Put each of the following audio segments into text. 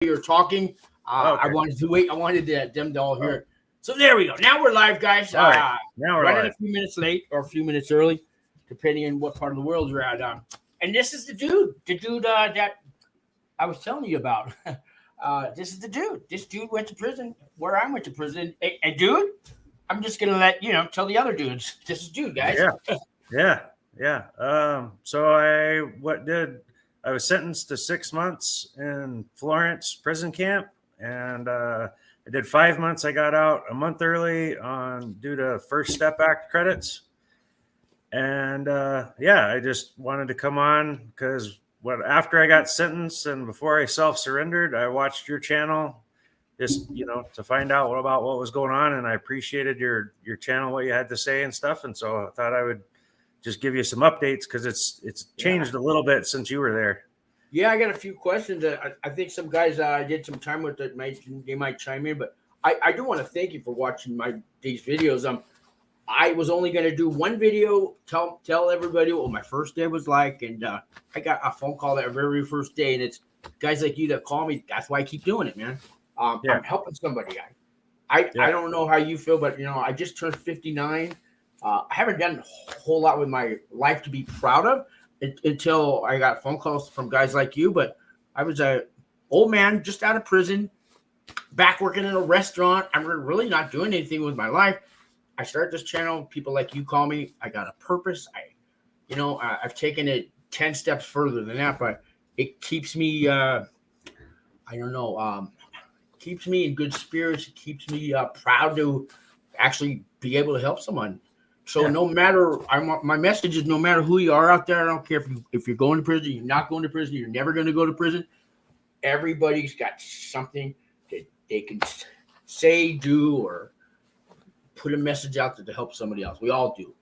you're talking. Okay. I wanted to wait. I wanted them to all hear it. So there we go. Now we're live, guys. All right. Now we're running live. a few minutes late or a few minutes early, depending on what part of the world you're at. And this is the dude that I was telling you about. This is the dude. This dude went to prison where I went to prison. And dude, I'm just gonna let tell the other dudes. This is dude, guys. Yeah. So I was sentenced to 6 months in Florence prison camp, and I did 5 months. I got out a month early due to First Step Act credits. And I just wanted to come on because after I got sentenced and before I self-surrendered, I watched your channel just to find out about what was going on, and I appreciated your channel, what you had to say and stuff. And so I thought I would just give you some updates because it's changed a little bit since you were there. Yeah, I got a few questions that I think some guys I did some time with that they might chime in, but I do want to thank you for watching these videos. I was only going to do one video, tell everybody what my first day was like, and I got a phone call that very first day, and it's guys like you that call me. That's why I keep doing it, man. I'm helping somebody. I don't know how you feel, but I just turned 59. I haven't done a whole lot with my life to be proud of until I got phone calls from guys like you. But I was a old man just out of prison, back working in a restaurant. I'm really not doing anything with my life. I started this channel. People like you call me. I got a purpose. I've taken it 10 steps further than that, but it keeps me, keeps me in good spirits. It keeps me proud to actually be able to help someone. So no matter, my message is no matter who you are out there, I don't care if you're going to prison, you're not going to prison, you're never going to go to prison. Everybody's got something that they can say, do, or put a message out there to help somebody else. We all do.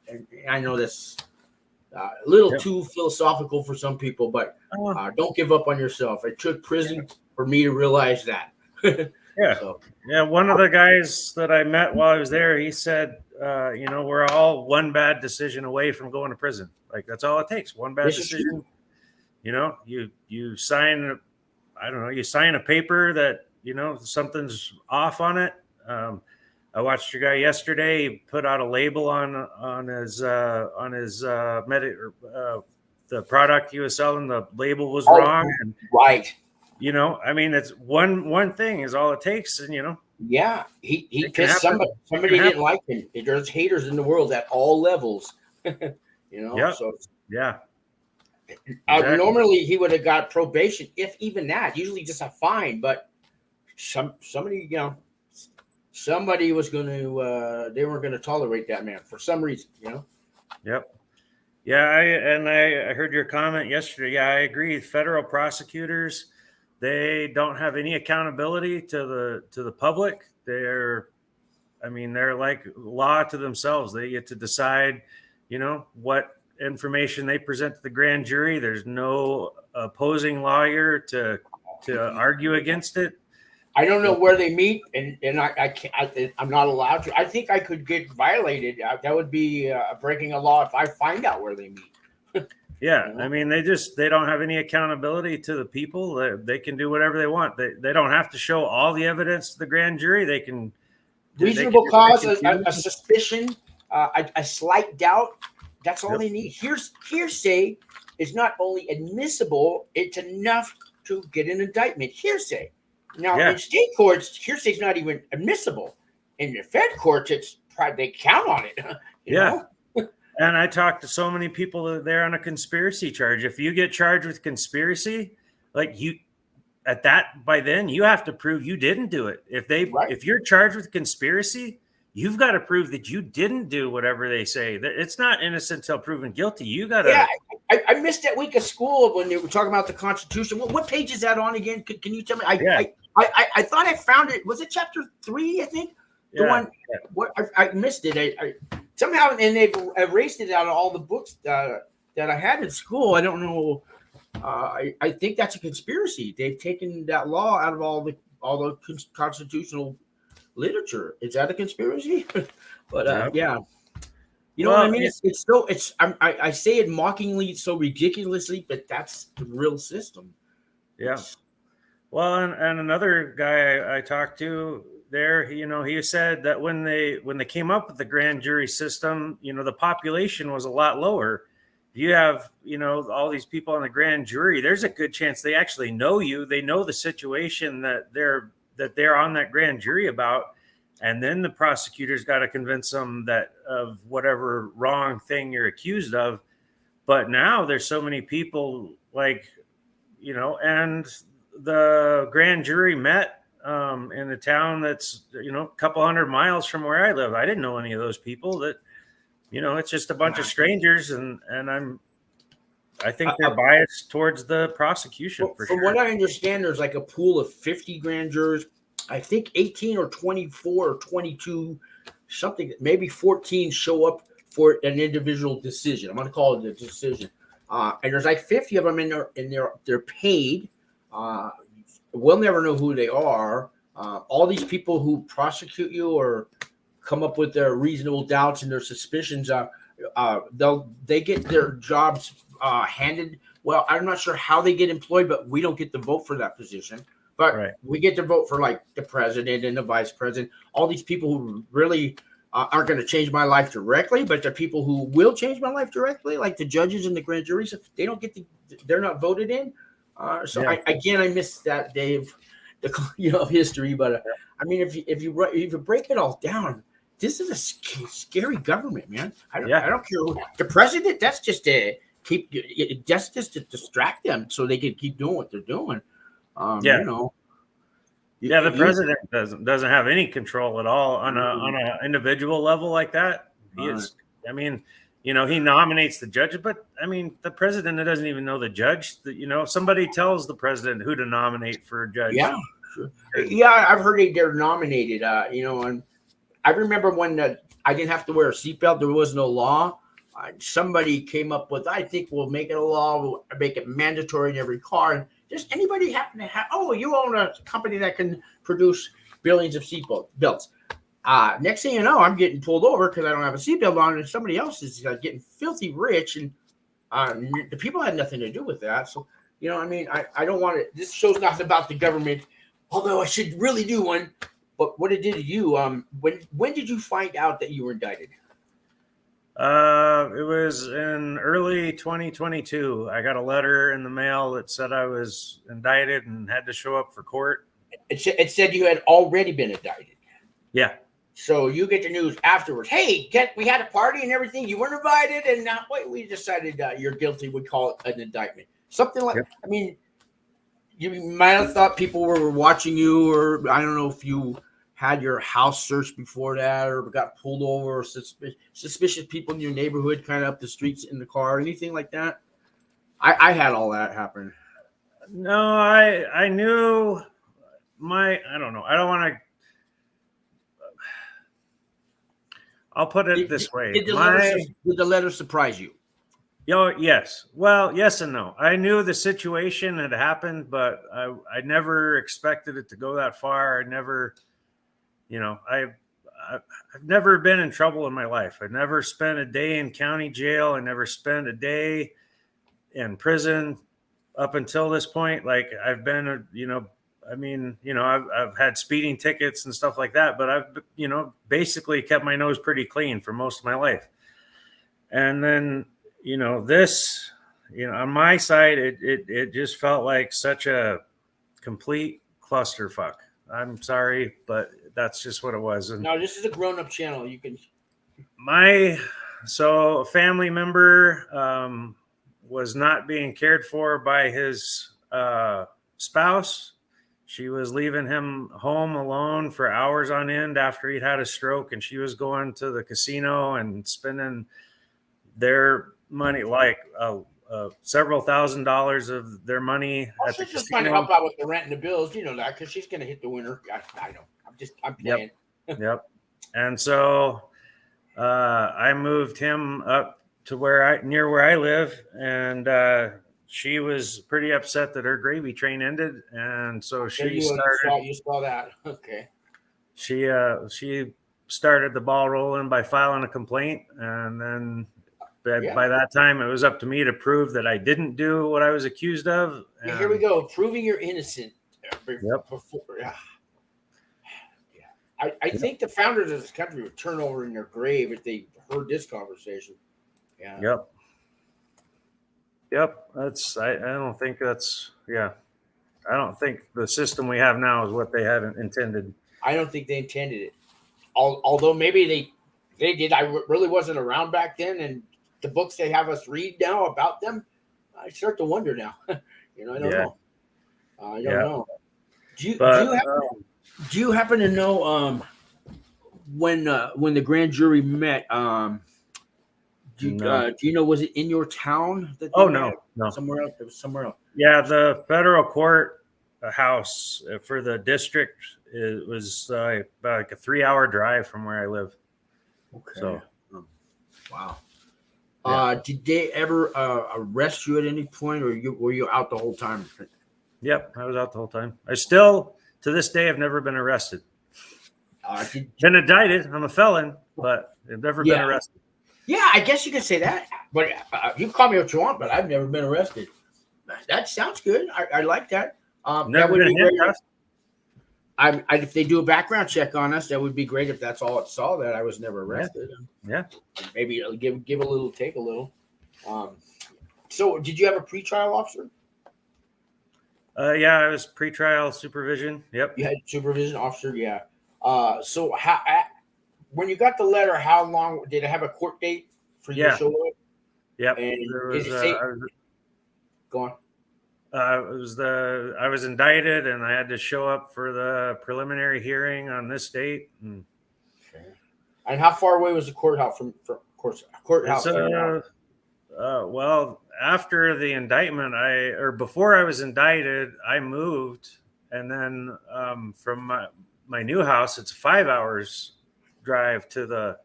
And I know that's a little too philosophical for some people, but don't give up on yourself. It took prison for me to realize that. One of the guys that I met while I was there, he said, we're all one bad decision away from going to prison. Like, that's all it takes. One bad decision. You sign, you sign a paper that, something's off on it. I watched your guy yesterday. He put out a label on his the product he was selling. The label was wrong. And, right. It's one thing is all it takes. And, he pissed somebody. Somebody didn't like him. There's haters in the world at all levels. So exactly. Normally he would have got probation, if even that. Usually just a fine, but somebody was going to. They weren't going to tolerate that man for some reason. Yep. Yeah, I heard your comment yesterday. Yeah, I agree. Federal prosecutors, they don't have any accountability to the public. They're like law to themselves. They get to decide, what information they present to the grand jury. There's no opposing lawyer to argue against it. I don't know where they meet, and I can't. I'm not allowed to. I think I could get violated. That would be breaking a law if I find out where they meet. They don't have any accountability to the people. They can do whatever they want. They don't have to show all the evidence to the grand jury. They can reasonable cause, a suspicion, a slight doubt. That's all they need. Hearsay is not only admissible; it's enough to get an indictment. Hearsay. Now in state courts, hearsay is not even admissible. In the Fed courts, they count on it. You know? And I talked to so many people that they're on a conspiracy charge. If you get charged with conspiracy, by then you have to prove you didn't do it. If you're charged with conspiracy, you've got to prove that you didn't do whatever they say. It's not innocent until proven guilty. You got to. Yeah, I missed that week of school when they were talking about the Constitution. What page is that on again? Can you tell me? I thought I found it. Was it chapter 3? I think the one. What I missed it. I somehow, and they've erased it out of all the books that I had in school. I don't know. I think that's a conspiracy. They've taken that law out of all the constitutional literature. Is that a conspiracy? But you know what I mean? I say it mockingly, so ridiculously, but that's the real system. Yeah. Well, and another guy I talked to there, he said that when they came up with the grand jury system, the population was a lot lower. You have, all these people on the grand jury. There's a good chance they actually know you. They know the situation that they're on that grand jury about, and then the prosecutor's got to convince them that of whatever wrong thing you're accused of. But now there's so many people, like, and the grand jury met in a town that's a couple hundred miles from where I live. I didn't know any of those people. That it's just a bunch of strangers, and I think they're biased towards the prosecution for From sure. what I understand, there's like a pool of 50 grand jurors. I think 18 or 24 or 22, something, maybe 14 show up for an individual decision. I'm going to call it a decision. And there's like 50 of them they're paid. We'll never know who they are. All these people who prosecute you or come up with their reasonable doubts and their suspicions, they get their jobs handed. Well, I'm not sure how they get employed, but we don't get to vote for that position. But Right. we get to vote for like the president and the vice president. All these people who really aren't going to change my life directly, but the people who will change my life directly, like the judges and the grand juries, they don't get to. They're not voted in. So Yeah. I missed that day of of history. But I mean, if you break it all down, this is a scary government, man. I don't care who the president. That's just to keep. That's just to distract them so they can keep doing what they're doing. Yeah. You know. Yeah, the president doesn't have any control at all on a individual level like that. I mean, he nominates the judge, but I mean, the president doesn't even know the judge. Somebody tells the president who to nominate for a judge. Yeah, sure. Yeah, I've heard they're nominated. And I remember when I didn't have to wear a seatbelt. There was no law. Somebody came up with, I think we'll make it a law. We'll make it mandatory in every car. And just anybody happen to have, you own a company that can produce billions of seatbelt belts. Next thing you know, I'm getting pulled over because I don't have a seatbelt on, and somebody else is getting filthy rich, and the people had nothing to do with that. So, I mean, I don't want to. This show's not about the government, although I should really do one. But what it did to you, when did you find out that you were indicted? It was in early 2022. I got a letter in the mail that said I was indicted and had to show up for court. It said you had already been indicted. Yeah. So you get the news afterwards. Hey, we had a party and everything. You weren't invited, and now we decided you're guilty. We call it an indictment. Something like. Yep. I mean, you might have thought people were watching you, or I don't know if you had your house searched before that, or got pulled over, or suspicious people in your neighborhood kind of up the streets in the car, anything like that. I had all that happen. No, I knew I don't know. I don't want to. I'll put it this way. Did the letter surprise you? Yes. Well, yes and no. I knew the situation had happened, but I never expected it to go that far. I never, I've never been in trouble in my life. I never spent a day in county jail. I never spent a day in prison up until this point. Like I've been, I've had speeding tickets and stuff like that, but I've, basically kept my nose pretty clean for most of my life. And then, this, on my side, it just felt like such a complete clusterfuck. I'm sorry, but that's just what it was. And no, this is a grown-up channel. You can. A family member was not being cared for by his spouse. She was leaving him home alone for hours on end after he'd had a stroke, and she was going to the casino and spending their money, like several $1,000s of their money at the casino. She's trying to help out with the rent and the bills, that, because she's going to hit the winter. I know. I'm playing. Yep. And so I moved him up to near where I live, and she was pretty upset that her gravy train ended, and so she started. You saw that, okay? She started the ball rolling by filing a complaint, and then by that time, it was up to me to prove that I didn't do what I was accused of. Here we go, proving you're innocent. Yep. Before, yeah. I think the founders of this country would turn over in their grave if they heard this conversation. Yeah. Yep. Yep. I don't think that's, yeah. I don't think the system we have now is what they had intended. I don't think they intended it. Although maybe they did. I really wasn't around back then, and the books they have us read now about them, I start to wonder now. I don't know. I don't know. Do you happen to know when the grand jury met? Do you know, was it in your town? That they met? No. Somewhere else. It was somewhere else. Yeah, the federal court house for the district, it was about like a 3-hour drive from where I live. Okay. So, wow. Yeah. Did they ever arrest you at any point, or were you out the whole time? Yep, I was out the whole time. I still, to this day, have never been arrested. Been indicted. I'm a felon, but I've never been arrested. Yeah, I guess you could say that. But you can call me what you want, but I've never been arrested. That sounds good. I like that. That would be great. If they do a background check on us, that would be great. If that's all it saw, that I was never arrested. Yeah. Maybe it'll give a little, take a little. So, did you have a pretrial officer? Yeah, I was pretrial supervision. Yep. You had supervision officer. Yeah. So when you got the letter, how long did it have a court date for you to show up? Yep. And did it say? Go on. I was indicted, and I had to show up for the preliminary hearing on this date. And how far away was the courthouse from courthouse? Well, after the indictment, before I was indicted, I moved, and then from my new house, it's 5 hours drive to the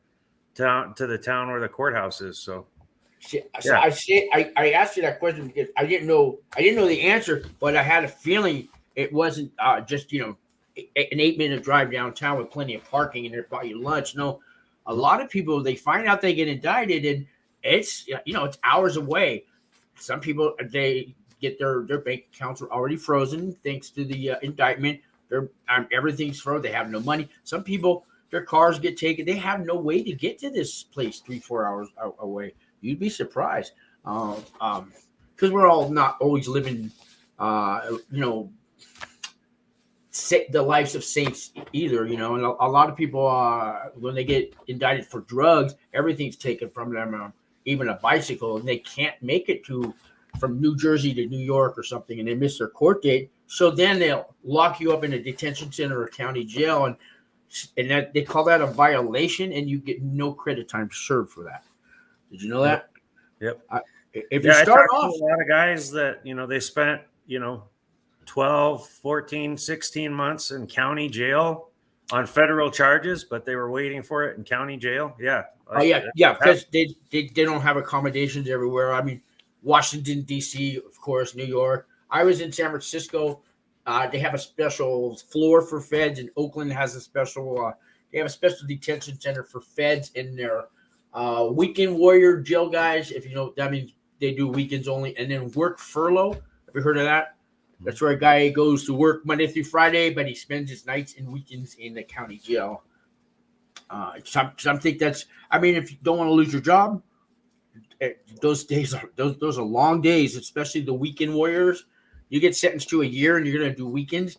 town where the courthouse is. So I asked you that question because I didn't know the answer, but I had a feeling it wasn't just an 8-minute drive downtown with plenty of parking and they buy you lunch. No, a lot of people, they find out they get indicted and it's it's hours away. Some people, they get their bank accounts are already frozen thanks to the indictment. Everything's frozen. They have no money. Some people, their cars get taken. They have no way to get to this place 3-4 hours away. You'd be surprised, because we're all not always living, the lives of saints either. And a lot of people, when they get indicted for drugs, everything's taken from them, even a bicycle, and they can't make it from New Jersey to New York or something, and they miss their court date. So then they'll lock you up in a detention center or county jail, and that they call that a violation, and you get no credit time served for that. Did you know that? Yep. If you start off, a lot of guys that they spent 12, 14, 16 months in county jail on federal charges, but they were waiting for it in county jail. Yeah. Because they don't have accommodations everywhere. I mean, Washington D.C., of course, New York. I was in San Francisco. They have a special floor for feds, and Oakland has a special. They have a special detention center for feds in their weekend warrior jail guys. If you know, that means they do weekends only, and then work furlough. Have you heard of that? That's where a guy goes to work Monday through Friday, but he spends his nights and weekends in the county jail. Some think that's. I mean, if you don't want to lose your job, those days are those are long days, especially the weekend warriors. You get sentenced to a year, and you're going to do weekends.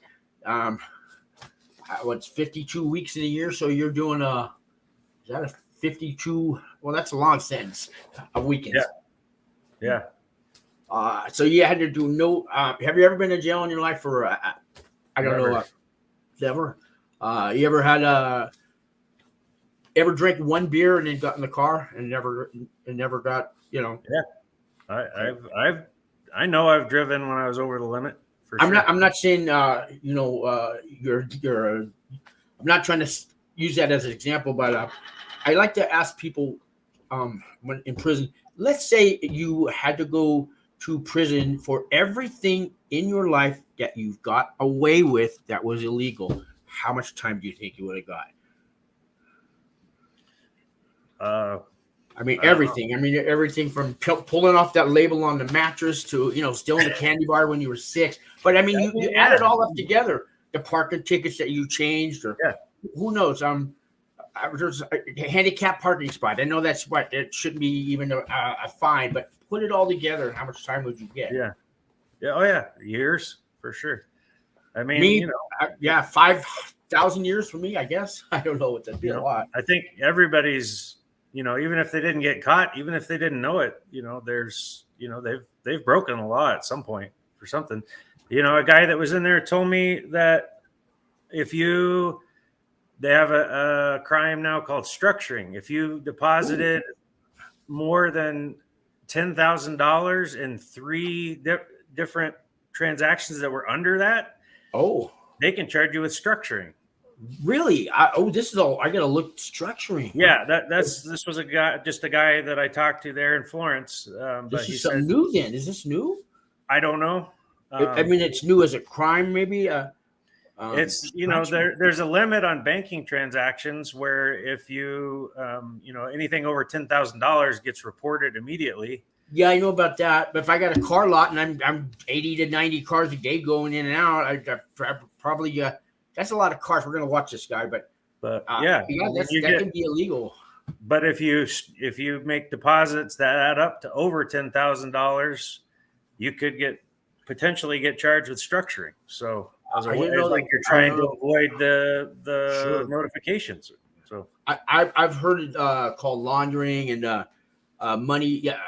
What's 52 weeks in a year? So you're doing is that a 52? Well, that's a long sentence of weekends. Yeah. So you had to do no. Have you ever been in jail in your life for? I don't know. Never. You ever had ever drank one beer and then got in the car and never got Yeah. I know I've driven when I was over the limit. I'm not saying you're. I'm not trying to use that as an example, but I like to ask people when in prison. Let's say you had to go to prison for everything in your life that you've got away with that was illegal. How much time do you think you would have got? I mean, everything. I mean, everything from pulling off that label on the mattress to, stealing the candy bar when you were 6. But I mean, you add it all up together. The parking tickets that you changed, or who knows? There's a handicap parking spot. I know that's what it shouldn't be even a fine, but put it all together. How much time would you get? Yeah. Oh yeah, years for sure. I mean, 5,000 years for me, I guess. I don't know what that'd be a lot. I think everybody's, even if they didn't get caught, even if they didn't know it, they've broken the law at some point for something. A guy that was in there told me that they have a crime now called structuring. If you deposited more than $10,000 in 3 different transactions that were under that, they can charge you with structuring. Really? This is all I gotta look. Structuring. Yeah, this was a guy that I talked to there in Florence. But he said, new. Then is this new? I don't know. I mean, it's new as a crime, maybe. It's there's a limit on banking transactions where if you anything over $10,000 gets reported immediately. Yeah, I know about that. But if I got a car lot and I'm 80 to 90 cars a day going in and out, I probably that's a lot of cars. We're gonna watch this guy, but that can be illegal. But if you make deposits that add up to over $10,000, you could potentially get charged with structuring. So you're trying to avoid the notifications. So I've heard it called laundering and money. Yeah.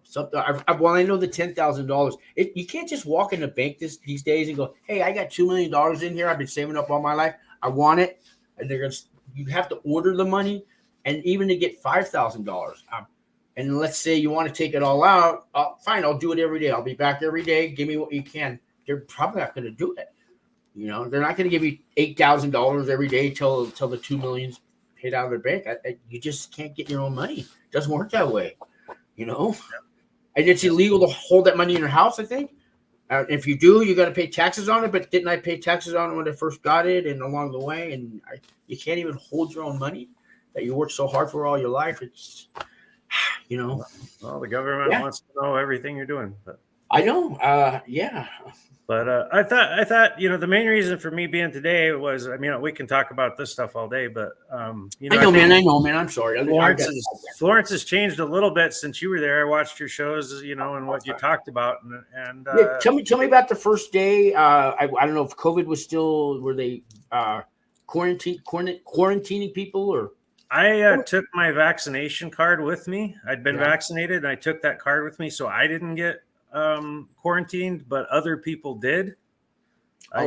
Something. I know the $10,000. You can't just walk in the bank these days and go, "Hey, I got $2 million in here. I've been saving up all my life. I want it." And you have to order the money, and even to get $5,000. And let's say you want to take it all out. Fine, I'll do it every day. I'll be back every day. Give me what you can. They're probably not going to do it. They're not going to give you $8,000 every day till the $2 million's paid out of their bank. You just can't get your own money. It doesn't work that way. And it's illegal to hold that money in your house, I think. If you do, you got to pay taxes on it. But didn't I pay taxes on it when I first got it and along the way? And you can't even hold your own money that you worked so hard for all your life. It's, Well, the government wants to know everything you're doing. But I know. Yeah. But I thought, the main reason for me being today was, we can talk about this stuff all day, but, I know, man. I'm sorry. Florence has changed a little bit since you were there. I watched your shows, and what you talked about. And tell me about the first day. I don't know if COVID was still, were they quarantining people or? I took my vaccination card with me. I'd been vaccinated and I took that card with me. So I didn't get quarantined, but other people did.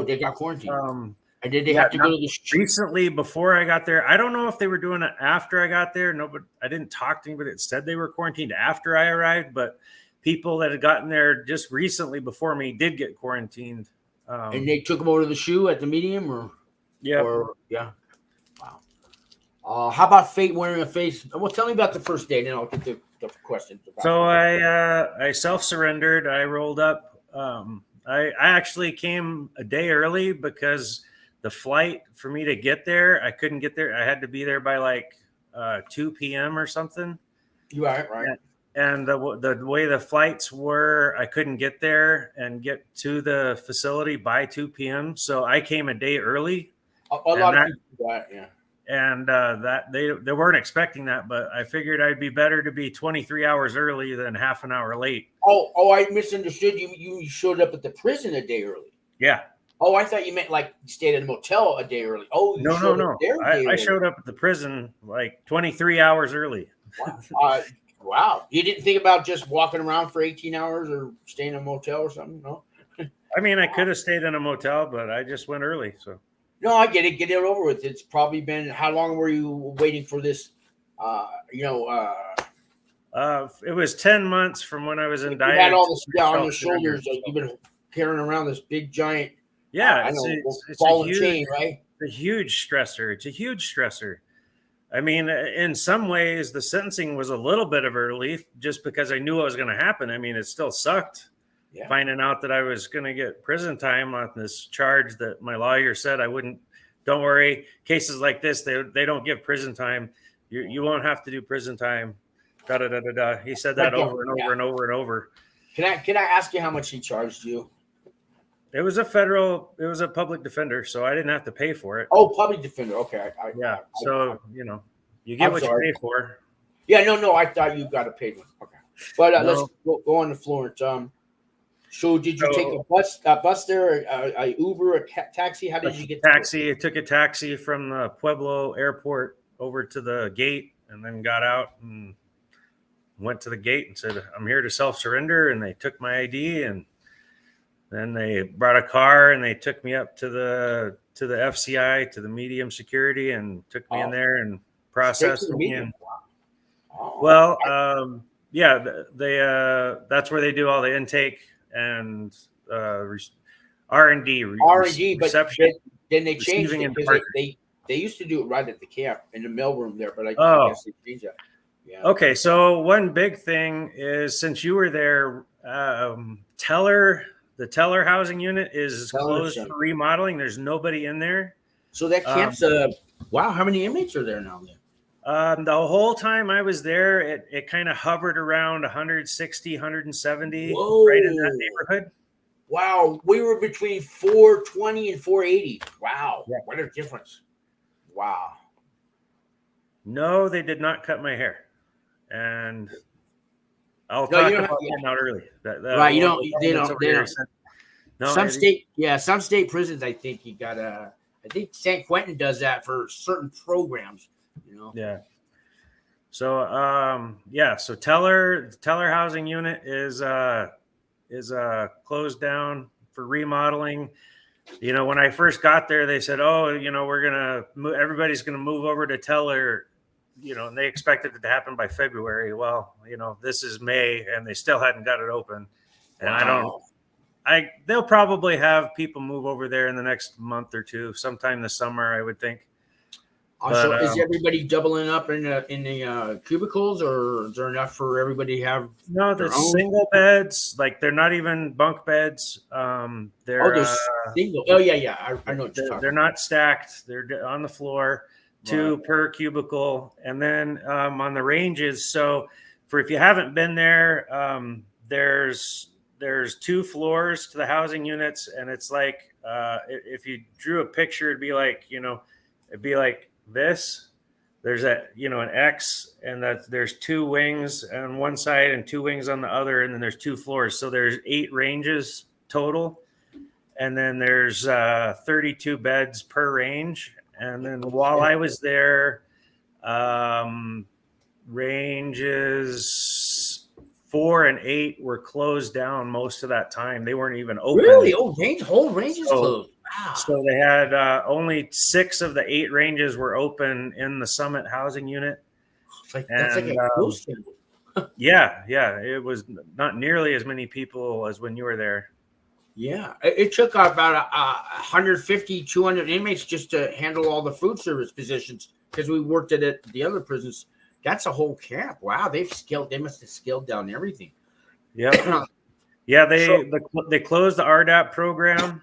They got quarantined. And did they have to go to the street? Recently, before I got there? I don't know if they were doing it after I got there. No, but I didn't talk to anybody that said they were quarantined after I arrived. But people that had gotten there just recently before me did get quarantined. And they took them over to the shoe at the medium, or wow. How about Fate wearing a face? Well, tell me about the first day, then I'll get to the questions. So I self-surrendered. I rolled up. I actually came a day early because the flight for me to get there, I couldn't get there. I had to be there by like 2 p.m. or something. You are right. And the way the flights were, I couldn't get there and get to the facility by 2 p.m. So I came a day early. A lot of people do that, yeah. And that they weren't expecting that, but I figured I'd be better to be 23 hours early than half an hour late. Oh, I misunderstood you. You showed up at the prison a day early. Yeah. Oh, I thought you meant like you stayed at a motel a day early. Oh, no. I showed up at the prison like 23 hours early. Wow. You didn't think about just walking around for 18 hours or staying in a motel or something? No. I could have stayed in a motel, but I just went early. So. No, I get it. Get it over with. It's probably been, how long were you waiting for this? It was 10 months from when I was indicted. You had all this on your shoulders. You've been carrying around this big giant. Yeah, it's ball and chain, right? A huge stressor. It's a huge stressor. In some ways, the sentencing was a little bit of a relief just because I knew what was going to happen. It still sucked finding out that I was going to get prison time on this charge that my lawyer said I wouldn't. Don't worry. Cases like this, they don't give prison time. You won't have to do prison time. Da da da da da. He said that over and over and over and over. Can I ask you how much he charged you? It was a public defender, so I didn't have to pay for it. Oh, public defender. Okay. So you get what you pay for. Yeah, no. I thought you got a paid one. Okay, but No. let's go on to Florence. So did you take a bus there, a Uber, a taxi? How did you get taxi? I took a taxi from the Pueblo airport over to the gate, and then got out and went to the gate and said, "I'm here to self-surrender." And they took my ID, and then they brought a car and they took me up to the FCI, to the medium security, and took me in there and processed me. And well, that's where they do all the intake and R&D, reception. But then they changed it because they used to do it right at the camp in the mailroom there, but I guess they changed that. Yeah. Okay, so one big thing is, since you were there, the Teller housing unit is closed for remodeling. There's nobody in there. So that camp's wow. How many inmates are there now? Then the whole time I was there, it kind of hovered around 160, 170, right in that neighborhood. Wow, we were between 420 and 480. Wow, what a difference! Wow. No, they did not cut my hair, and I'll talk about that out early. Right, they don't. No, some state prisons, I think you got I think San Quentin does that for certain programs. Yeah. So so Teller housing unit is closed down for remodeling. When I first got there, they said, everybody's gonna move over to Teller. And they expected it to happen by February. Well, this is May, and they still hadn't got it open. And they'll probably have people move over there in the next month or two, sometime this summer, I would think. So is everybody doubling up in the cubicles, or is there enough for everybody to have? No, they're single beds. Like, they're not even bunk beds. They're single. Oh yeah. I know what you're talking. They're not stacked. They're on the floor. 2 per cubicle, and then on the ranges. So, if you haven't been there, there's 2 floors to the housing units, and it's like, if you drew a picture, it'd be like this. There's an X, and there's 2 wings on one side and 2 wings on the other, and then there's 2 floors. So there's 8 ranges total, and then there's 32 beds per range. And then while I was there, ranges 4 and 8 were closed down most of that time. They weren't even open. Really? Whole range is closed. Wow. So they had only 6 of the 8 ranges were open in the Summit housing unit. That's like a ghost town. Yeah. It was not nearly as many people as when you were there. Yeah, it took about 150, 200 inmates just to handle all the food service positions, because we worked at the other prisons. That's a whole camp. Wow, they must have scaled down everything. Yeah. Yeah, they closed the RDAP program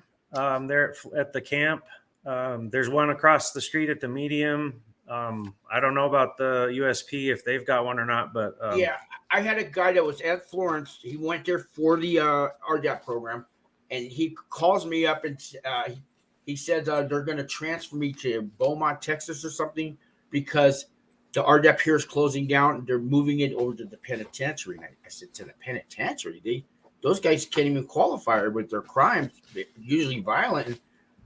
there at the camp. There's one across the street at the medium. I don't know about the USP if they've got one or not, but yeah, I had a guy that was at Florence. He went there for the RDAP program. And he calls me up and he says they're going to transfer me to Beaumont, Texas or something, because the RDAP here is closing down and they're moving it over to the penitentiary. And I said, to the penitentiary? Those guys can't even qualify with their crimes, usually violent.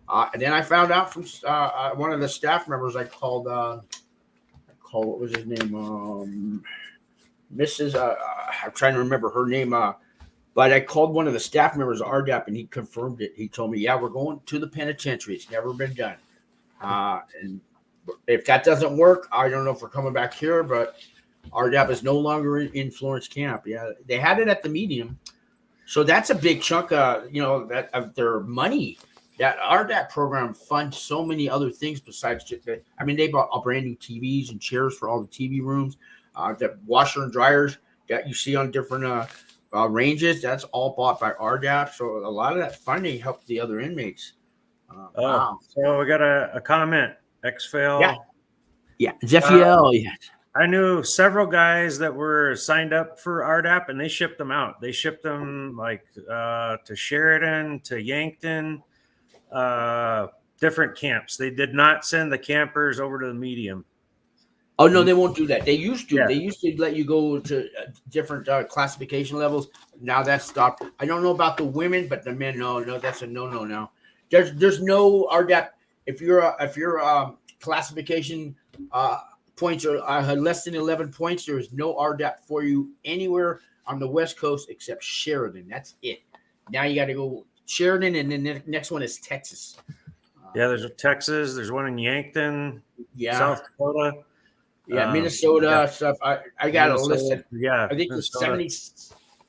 And then I found out from one of the staff members, I called, what was his name? Mrs. I'm trying to remember her name. But I called one of the staff members of RDAP, and he confirmed it. He told me, yeah, we're going to the penitentiary. It's never been done. And if that doesn't work, I don't know if we're coming back here, but RDAP is no longer in Florence camp. Yeah, they had it at the medium. So that's a big chunk of their money. That RDAP program funds so many other things besides just that. I mean, they bought brand new TVs and chairs for all the TV rooms, the washer and dryers that you see on different ranges. That's all bought by RDAP. So a lot of that funding helped the other inmates. Wow. So we got a comment. Exfil. Yeah. Yeah, Zephiel. Yeah. I knew several guys that were signed up for RDAP, and they shipped them out. They shipped them like to Sheridan, to Yankton, different camps. They did not send the campers over to the medium. Oh no, they won't do that. They used to. Yeah. They used to let you go to different classification levels. Now that's stopped. I don't know about the women, but the men, no, that's a no now. There's no RDAP if your classification points are less than 11 points. There is no RDAP for you anywhere on the West Coast except Sheridan. That's it. Now you got to go Sheridan, and then the next one is Texas. Yeah, there's Texas. There's one in Yankton, South Dakota. Yeah, Minnesota stuff. I got a list. Yeah, I think there's 70.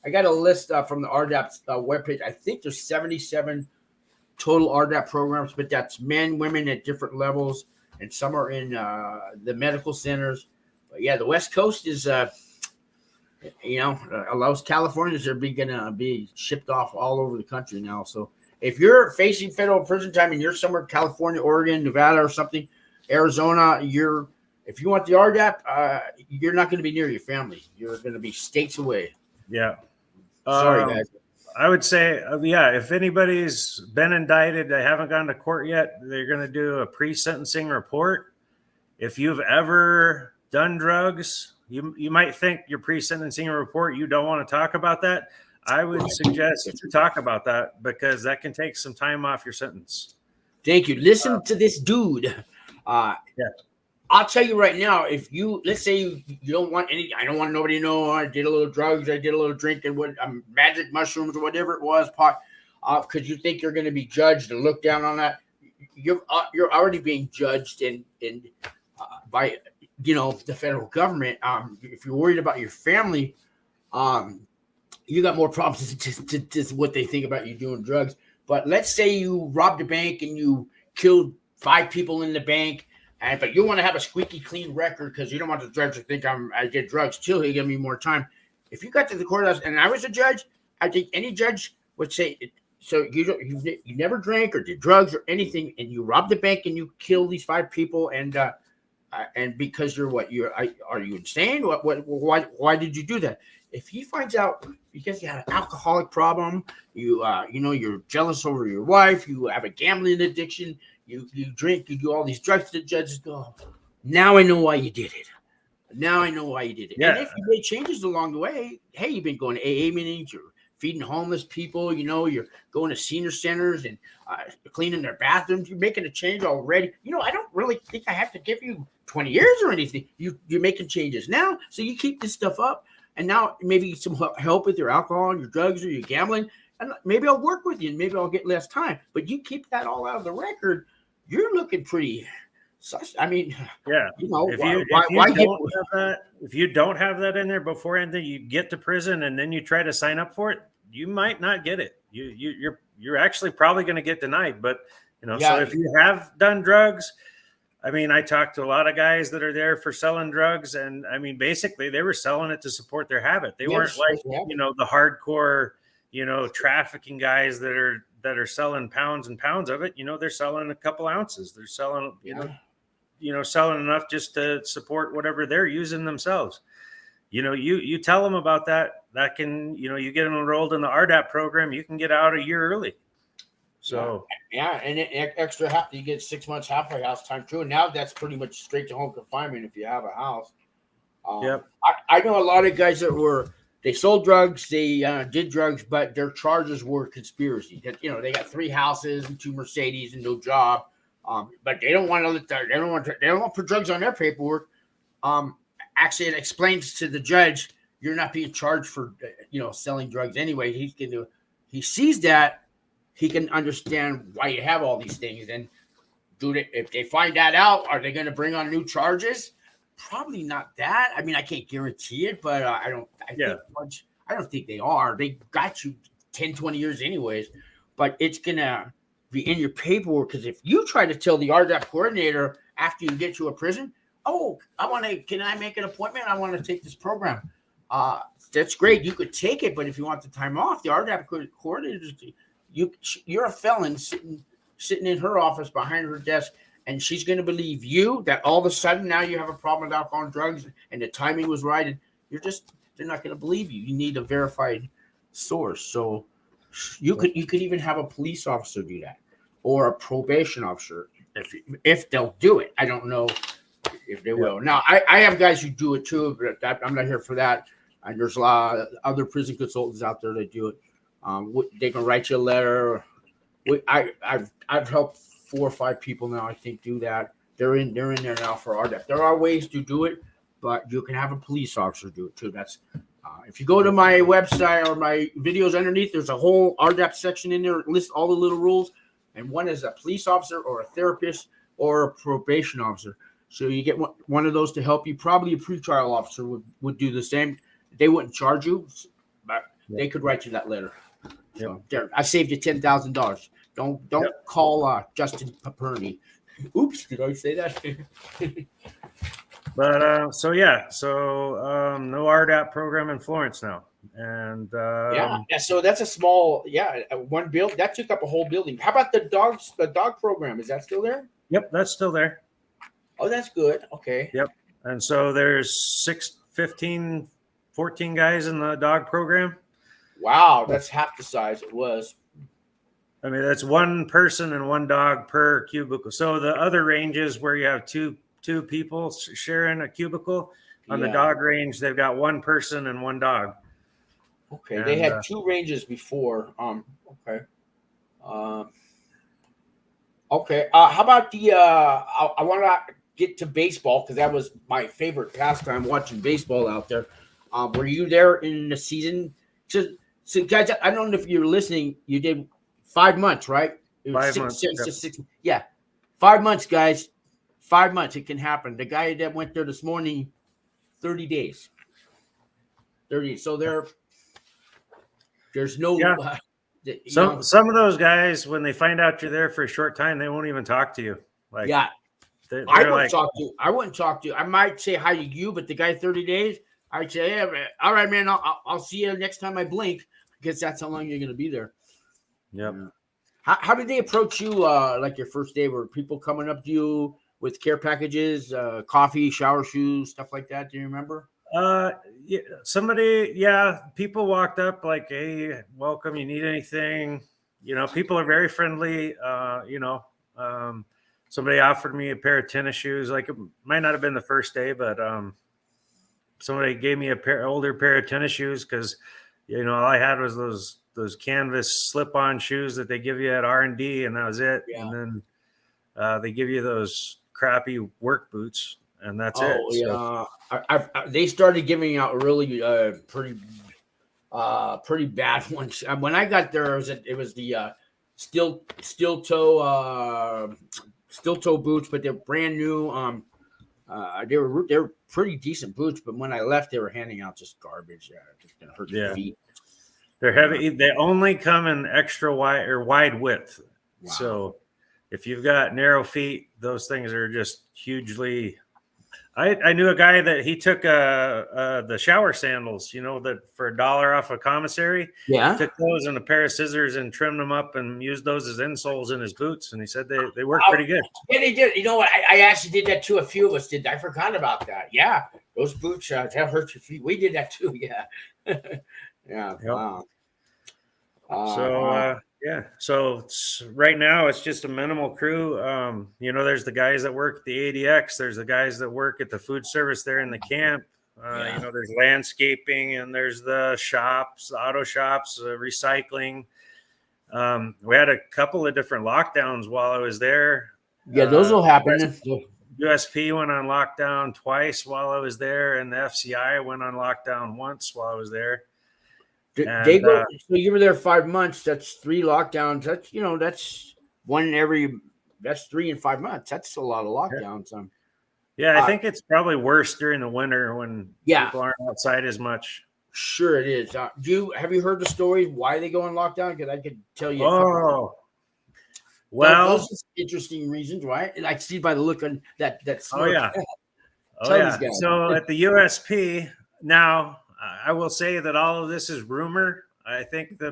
I got a list from the RDAP webpage. I think there's 77 total RDAP programs, but that's men, women at different levels, and some are in the medical centers. But yeah, the West Coast is, allows Californians are gonna be shipped off all over the country now. So if you're facing federal prison time and you're somewhere in California, Oregon, Nevada, or something, Arizona, if you want the RDAP, you're not going to be near your family. You're going to be states away. Yeah. Sorry, guys. I would say, if anybody's been indicted, they haven't gone to court yet, they're going to do a pre-sentencing report. If you've ever done drugs, you might think your pre-sentencing report, you don't want to talk about that. I would suggest to talk about that because that can take some time off your sentence. Thank you. Listen to this dude. I'll tell you right now, if let's say you don't want I don't want nobody to know I did a little drugs, I did a little drinking, magic mushrooms or whatever it was, pot, because you think you're going to be judged and looked down on that. You're already being judged by the federal government. If you're worried about your family, you got more problems to what they think about you doing drugs. But let's say you robbed a bank and you killed 5 people in the bank. But you want to have a squeaky clean record because you don't want the judge to think I did drugs till he give me more time. If you got to the courthouse and I was a judge, I think any judge would say, so you never drank or did drugs or anything, and you robbed the bank and you killed these 5 people, and because are you insane? Why did you do that? If he finds out because you had an alcoholic problem, you're jealous over your wife, you have a gambling addiction. You drink, you do all these drugs, the judges go, now I know why you did it. Now I know why you did it. Yeah. And if you made changes along the way, hey, you've been going to AA meetings, you're feeding homeless people, you're going to senior centers and cleaning their bathrooms, you're making a change already. I don't really think I have to give you 20 years or anything. You're making changes now, so you keep this stuff up, and now maybe some help with your alcohol and your drugs or your gambling, and maybe I'll work with you and maybe I'll get less time. But you keep that all out of the record, you're looking pretty sus. I mean, yeah. If you don't have that in there before and then you get to prison and then you try to sign up for it, you might not get it. You're actually probably going to get denied. But so if you have done drugs, I mean, I talked to a lot of guys that are there for selling drugs, and I mean, basically they were selling it to support their habit. They weren't like the hardcore trafficking guys that are selling pounds and pounds of it. They're selling a couple ounces. They're selling, selling enough just to support whatever they're using themselves. You tell them about that can, you get them enrolled in the RDAP program, you can get out a year early. So and extra you get 6 months halfway house time too. And now that's pretty much straight to home confinement if you have a house. I know a lot of guys that they sold drugs, they did drugs, but their charges were conspiracy. They got 3 houses and 2 Mercedes and no job, but they don't want to put drugs on their paperwork. Actually, it explains to the judge you're not being charged for selling drugs anyway. He sees that, he can understand why you have all these things. And if they find that out, are they going to bring on new charges? Probably not that. I mean, I can't guarantee it, but I don't think they are. They got you 10, 20 years anyways, but it's going to be in your paperwork. Because if you try to tell the RDAP coordinator after you get to a prison, can I make an appointment? I want to take this program. That's great. You could take it, but if you want the time off, the RDAP coordinator, you're a felon sitting in her office behind her desk, and she's going to believe you that all of a sudden now you have a problem with alcohol and drugs, and the timing was right, and they're not going to believe you. You need a verified source. So you could even have a police officer do that, or a probation officer if they'll do it. I don't know if they will. Now I have guys who do it too, but I'm not here for that. And there's a lot of other prison consultants out there that do it. They can write you a letter. I've helped 4 or 5 people now, I think, do that. They're in there now for RDEP. There are ways to do it, but you can have a police officer do it too. That's if you go to my website or my videos underneath, there's a whole RDEP section in there, list all the little rules, and one is a police officer or a therapist or a probation officer. So you get one of those to help you. Probably a pretrial officer would do the same. They wouldn't charge you, but they could write you that letter. So there, I saved you $10,000. Don't call Justin Paperny. Oops, did I say that? But no RDAP program in Florence now, and yeah. So that's a small one build that took up a whole building. How about the dog program? Is that still there? Yep, that's still there. Oh, that's good. Okay. Yep, and so there's 14 guys in the dog program. Wow, that's half the size it was. I mean, that's one person and one dog per cubicle. So the other ranges where you have two people sharing a cubicle, on the dog range, they've got one person and one dog. Okay, they had 2 ranges before. Okay. Okay. How about the? I want to get to baseball because that was my favorite pastime, watching baseball out there. Were you there in the season? So guys, I don't know if you're listening. You did 5 months, right? 5 months. 6, yeah, 5 months, guys. 5 months. It can happen. The guy that went there this morning, 30 days. 30. So there's no. Some of those guys, when they find out you're there for a short time, they won't even talk to you. Like, yeah, I wouldn't talk to you. I wouldn't talk to you. I might say hi to you, but the guy 30 days, I'd say, yeah, all right, man. I'll see you next time I blink, because that's how long you're going to be there. Yep. Yeah. How did they approach you? Like your first day, were people coming up to you with care packages, coffee, shower shoes, stuff like that? Do you remember? People walked up like, hey, welcome, you need anything? People are very friendly. Somebody offered me a pair of tennis shoes. Like, it might not have been the first day, but somebody gave me older pair of tennis shoes because all I had was those canvas slip-on shoes that they give you at R&D, and that was it. Yeah. And then they give you those crappy work boots, and that's it. So. They started giving out really pretty bad ones. When I got there, it was the steel toe boots, but they're brand new. They were pretty decent boots, but when I left, they were handing out just garbage. Yeah, it's gonna hurt your feet. They're heavy. They only come in extra wide or wide width. Wow. So if you've got narrow feet, those things are just hugely. I knew a guy that he took the shower sandals, that for $1 off a commissary. Yeah. Took those and a pair of scissors and trimmed them up and used those as insoles in his boots. And he said they work pretty good. Yeah, they did. You know what? I actually did that too. A few of us did. I forgot about that. Yeah. Those boots, that hurt your feet. We did that too. Yeah. Yeah. Yep. Wow. So right now it's just a minimal crew. There's the guys that work at the ADX. There's the guys that work at the food service there in the camp. There's landscaping, and there's the shops, the auto shops, recycling. We had a couple of different lockdowns while I was there. Yeah, those will happen. USP went on lockdown twice while I was there, and the FCI went on lockdown once while I was there. They go. So you were there 5 months. That's 3 lockdowns. That's that's 3 in 5 months. That's a lot of lockdowns. I think it's probably worse during the winter when people aren't outside as much. Sure, it is. Have you heard the stories why they go on lockdown? Because I could tell you. Well, those are interesting reasons, right? And I see by the look on that. Smirk. So at the USP now. I will say that all of this is rumor. I think the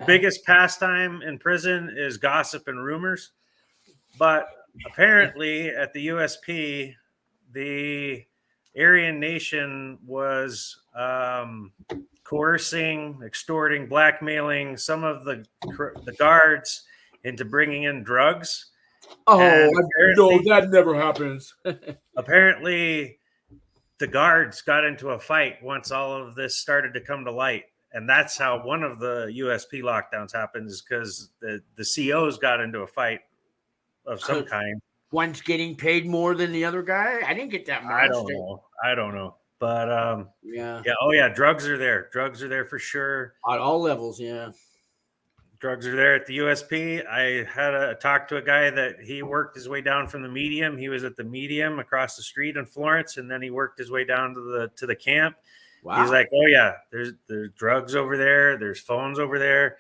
biggest pastime in prison is gossip and rumors. But apparently at the USP, the Aryan Nation was coercing, extorting, blackmailing some of the guards into bringing in drugs. Oh, And no, that never happens. apparently the guards got into a fight once all of this started to come to light. And that's how one of the USP lockdowns happens, because the COs got into a fight of some kind. One's getting paid more than the other guy. I didn't get that much. I don't know. But yeah. Oh yeah, drugs are there. Drugs are there for sure. At all levels, yeah. Drugs are there at the USP. I had a talk to a guy that he worked his way down from the Medium. He was at the Medium across the street in Florence, and then he worked his way down to the camp. Wow. He's like, oh yeah, there's drugs over there. There's phones over there.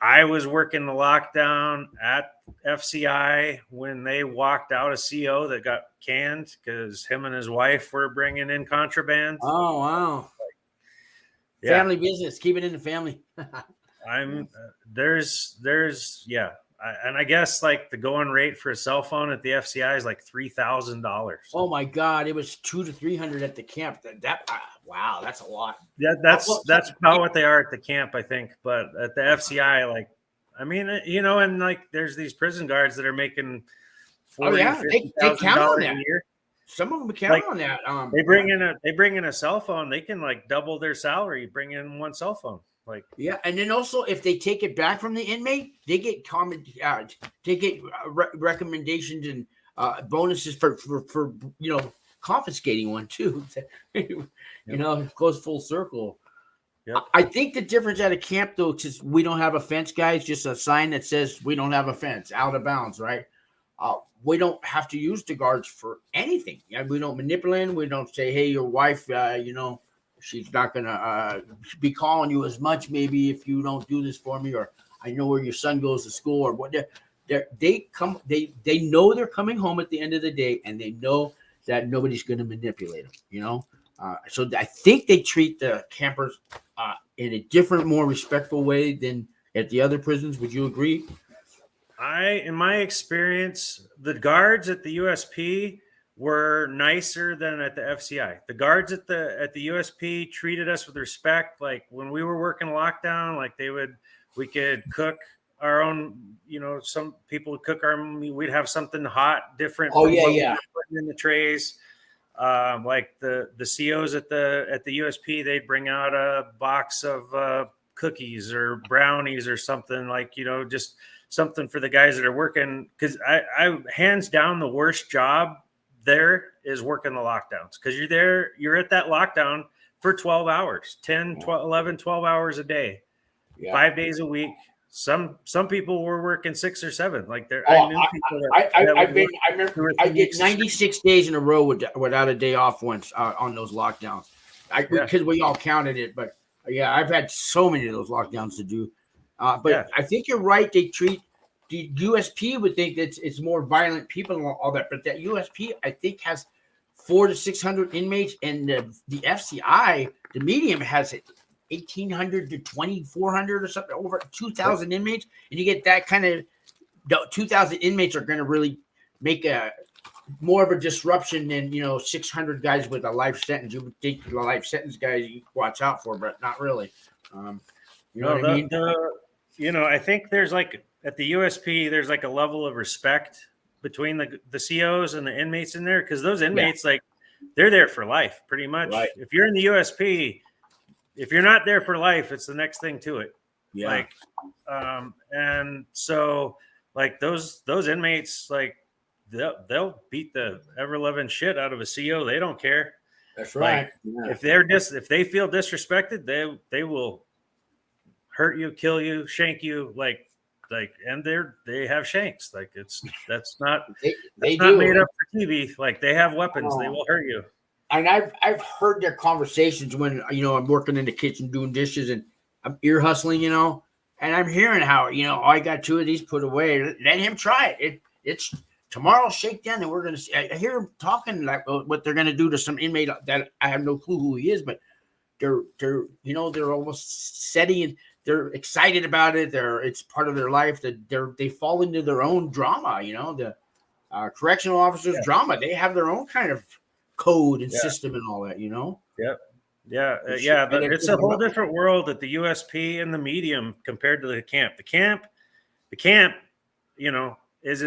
I was working the lockdown at FCI when they walked out a CO that got canned because him and his wife were bringing in contraband. Oh, wow. Yeah. Family business. Keep it in the family. And I guess like the going rate for a cell phone at the FCI is like $3,000. Oh my God. It was $200 to $300 at the camp. Wow, that's a lot. Yeah, that's about what they are at the camp, I think. But at the FCI, like, I mean, and like there's these prison guards that are making $40,000, they count on that. a year. Some of them count on that. They bring in a cell phone. They can like double their salary. Bring in one cell phone. Like, yeah, and then also if they take it back from the inmate, they get recommendations and bonuses for confiscating one too. It goes full circle. Yep. I think the difference at a camp though, because we don't have a fence, guys, just a sign that says we don't have a fence, out of bounds, right? We don't have to use the guards for anything. Yeah, we don't manipulate. We don't say, hey, your wife, she's not gonna be calling you as much maybe if you don't do this for me, or I know where your son goes to school, or what. They know they're coming home at the end of the day, and they know that nobody's going to manipulate them. So I think they treat the campers in a different, more respectful way than at the other prisons. Would you agree? In my experience, the guards at the USP were nicer than at the FCI. The guards at the USP treated us with respect. Like when we were working lockdown, like we could cook our own, some people would cook we'd have something hot, different. Oh yeah. In the trays. Like the COs at the USP, they'd bring out a box of cookies or brownies or something, like, just something for the guys that are working. Cause I hands down the worst job there is working the lockdowns, because you're at that lockdown for 12 hours, 10, 12, 11, 12 hours a day, 5 days a week. Some people were working 6 or 7. Like I remember I did 96 days in a row without a day off once on those lockdowns. Because we all counted it, but I've had so many of those lockdowns to do. But I think you're right. They treat the USP would think that it's more violent people and all that, but that USP I think has 400 to 600 inmates, and the FCI, the Medium, has 1,800 to 2,400 or something, over 2,000 inmates, and you get that kind of 2,000 inmates are going to really make a more of a disruption than 600 guys with a life sentence. You would think the life sentence guys you watch out for, but not really. What I mean? I think there's like at the USP, there's like a level of respect between the COs and the inmates in there, because those inmates, like, they're there for life pretty much. Right. If you're in the USP, if you're not there for life, it's the next thing to it. Yeah. Like, and so like those inmates, like they'll beat the ever loving shit out of a CO. They don't care. That's right. Like, if they feel disrespected, they will hurt you, kill you, shank you, and they have shanks. Like that's not made up for TV. Like they have weapons. They will hurt you. And I've heard their conversations when I'm working in the kitchen doing dishes and I'm ear hustling, and I'm hearing how I got 2 of these put away. Let him try it. It's tomorrow's shakedown, and we're gonna see. I hear him talking like what they're gonna do to some inmate that I have no clue who he is, but they're almost setting they're excited about it. It's part of their life. That they fall into their own drama. The correctional officers' drama. They have their own kind of code and system and all that. Yep. Yeah, but it's a whole different world at the USP and the medium compared to the camp. The camp, is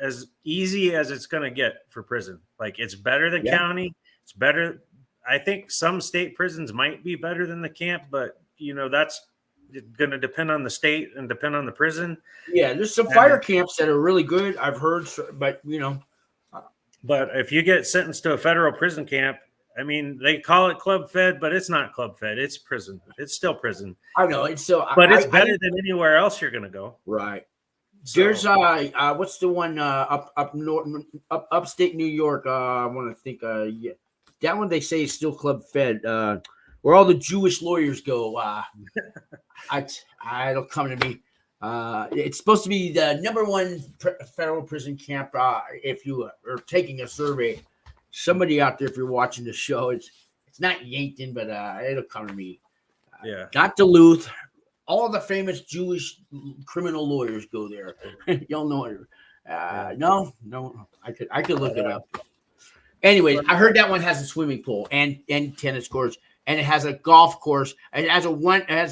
as easy as it's going to get for prison. Like, it's better than county. It's better. I think some state prisons might be better than the camp, but that's going to depend on the state and depend on the prison. Yeah, there's some fire camps that are really good. I've heard, but But if you get sentenced to a federal prison camp, I mean, they call it club fed, but it's not club fed. It's prison. It's still prison. I know. It's still, but it's better than anywhere else you're going to go. Right. So, there's what's the one up north, upstate New York? I want to think. That one they say is still club fed. Where all the Jewish lawyers go. It'll come to me. It's supposed to be the number one federal prison camp. If you are taking a survey. Somebody out there, if you're watching the show, it's not Yankton, but it'll come to me. Not Duluth. All the famous Jewish criminal lawyers go there. Y'all know it. No, I could look it up. Anyways, I heard that one has a swimming pool and tennis courts, and it has a golf course. And it has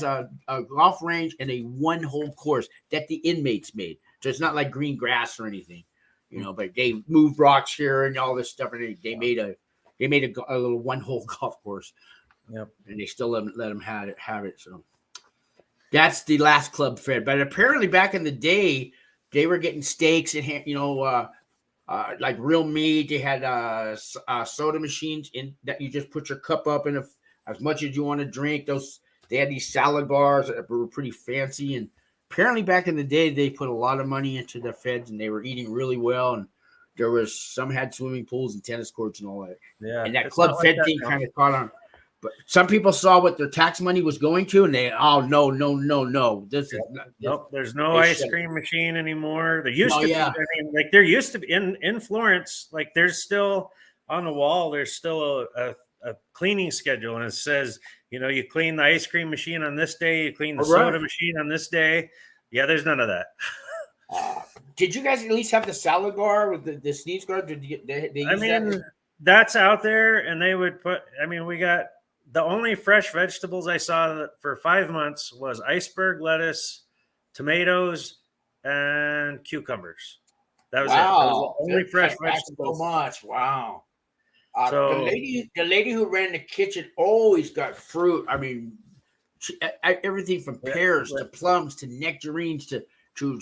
a golf range and a one-hole course that the inmates made. So it's not like green grass or anything. But they moved rocks here and all this stuff, and they made a little one-hole golf course. Yep. And they still let them have it. So that's the last club fed. But apparently, back in the day, they were getting steaks and like real meat. They had soda machines in that you just put your cup up in as much as you want to drink. They had these salad bars that were pretty fancy and. Apparently, back in the day, they put a lot of money into the feds, and they were eating really well. And some had swimming pools and tennis courts and all that. Yeah, and that club fed thing kind of caught on. But some people saw what their tax money was going to, and they, no. This is not, nope. There's no ice cream machine anymore. There used to be. I mean, like there used to be in Florence. Like there's still on the wall. There's still a cleaning schedule, and it says. You clean the ice cream machine on this day. You clean the soda machine on this day. Yeah, there's none of that. Did you guys at least have the salad bar with the sneeze guard? Did you, they use that? That's out there, and they would put. I mean, we got the only fresh vegetables I saw for 5 months was iceberg lettuce, tomatoes, and cucumbers. That was it. That was the only fresh vegetables. So much. Wow. The lady who ran the kitchen always got fruit. I mean, everything from pears to plums to nectarines to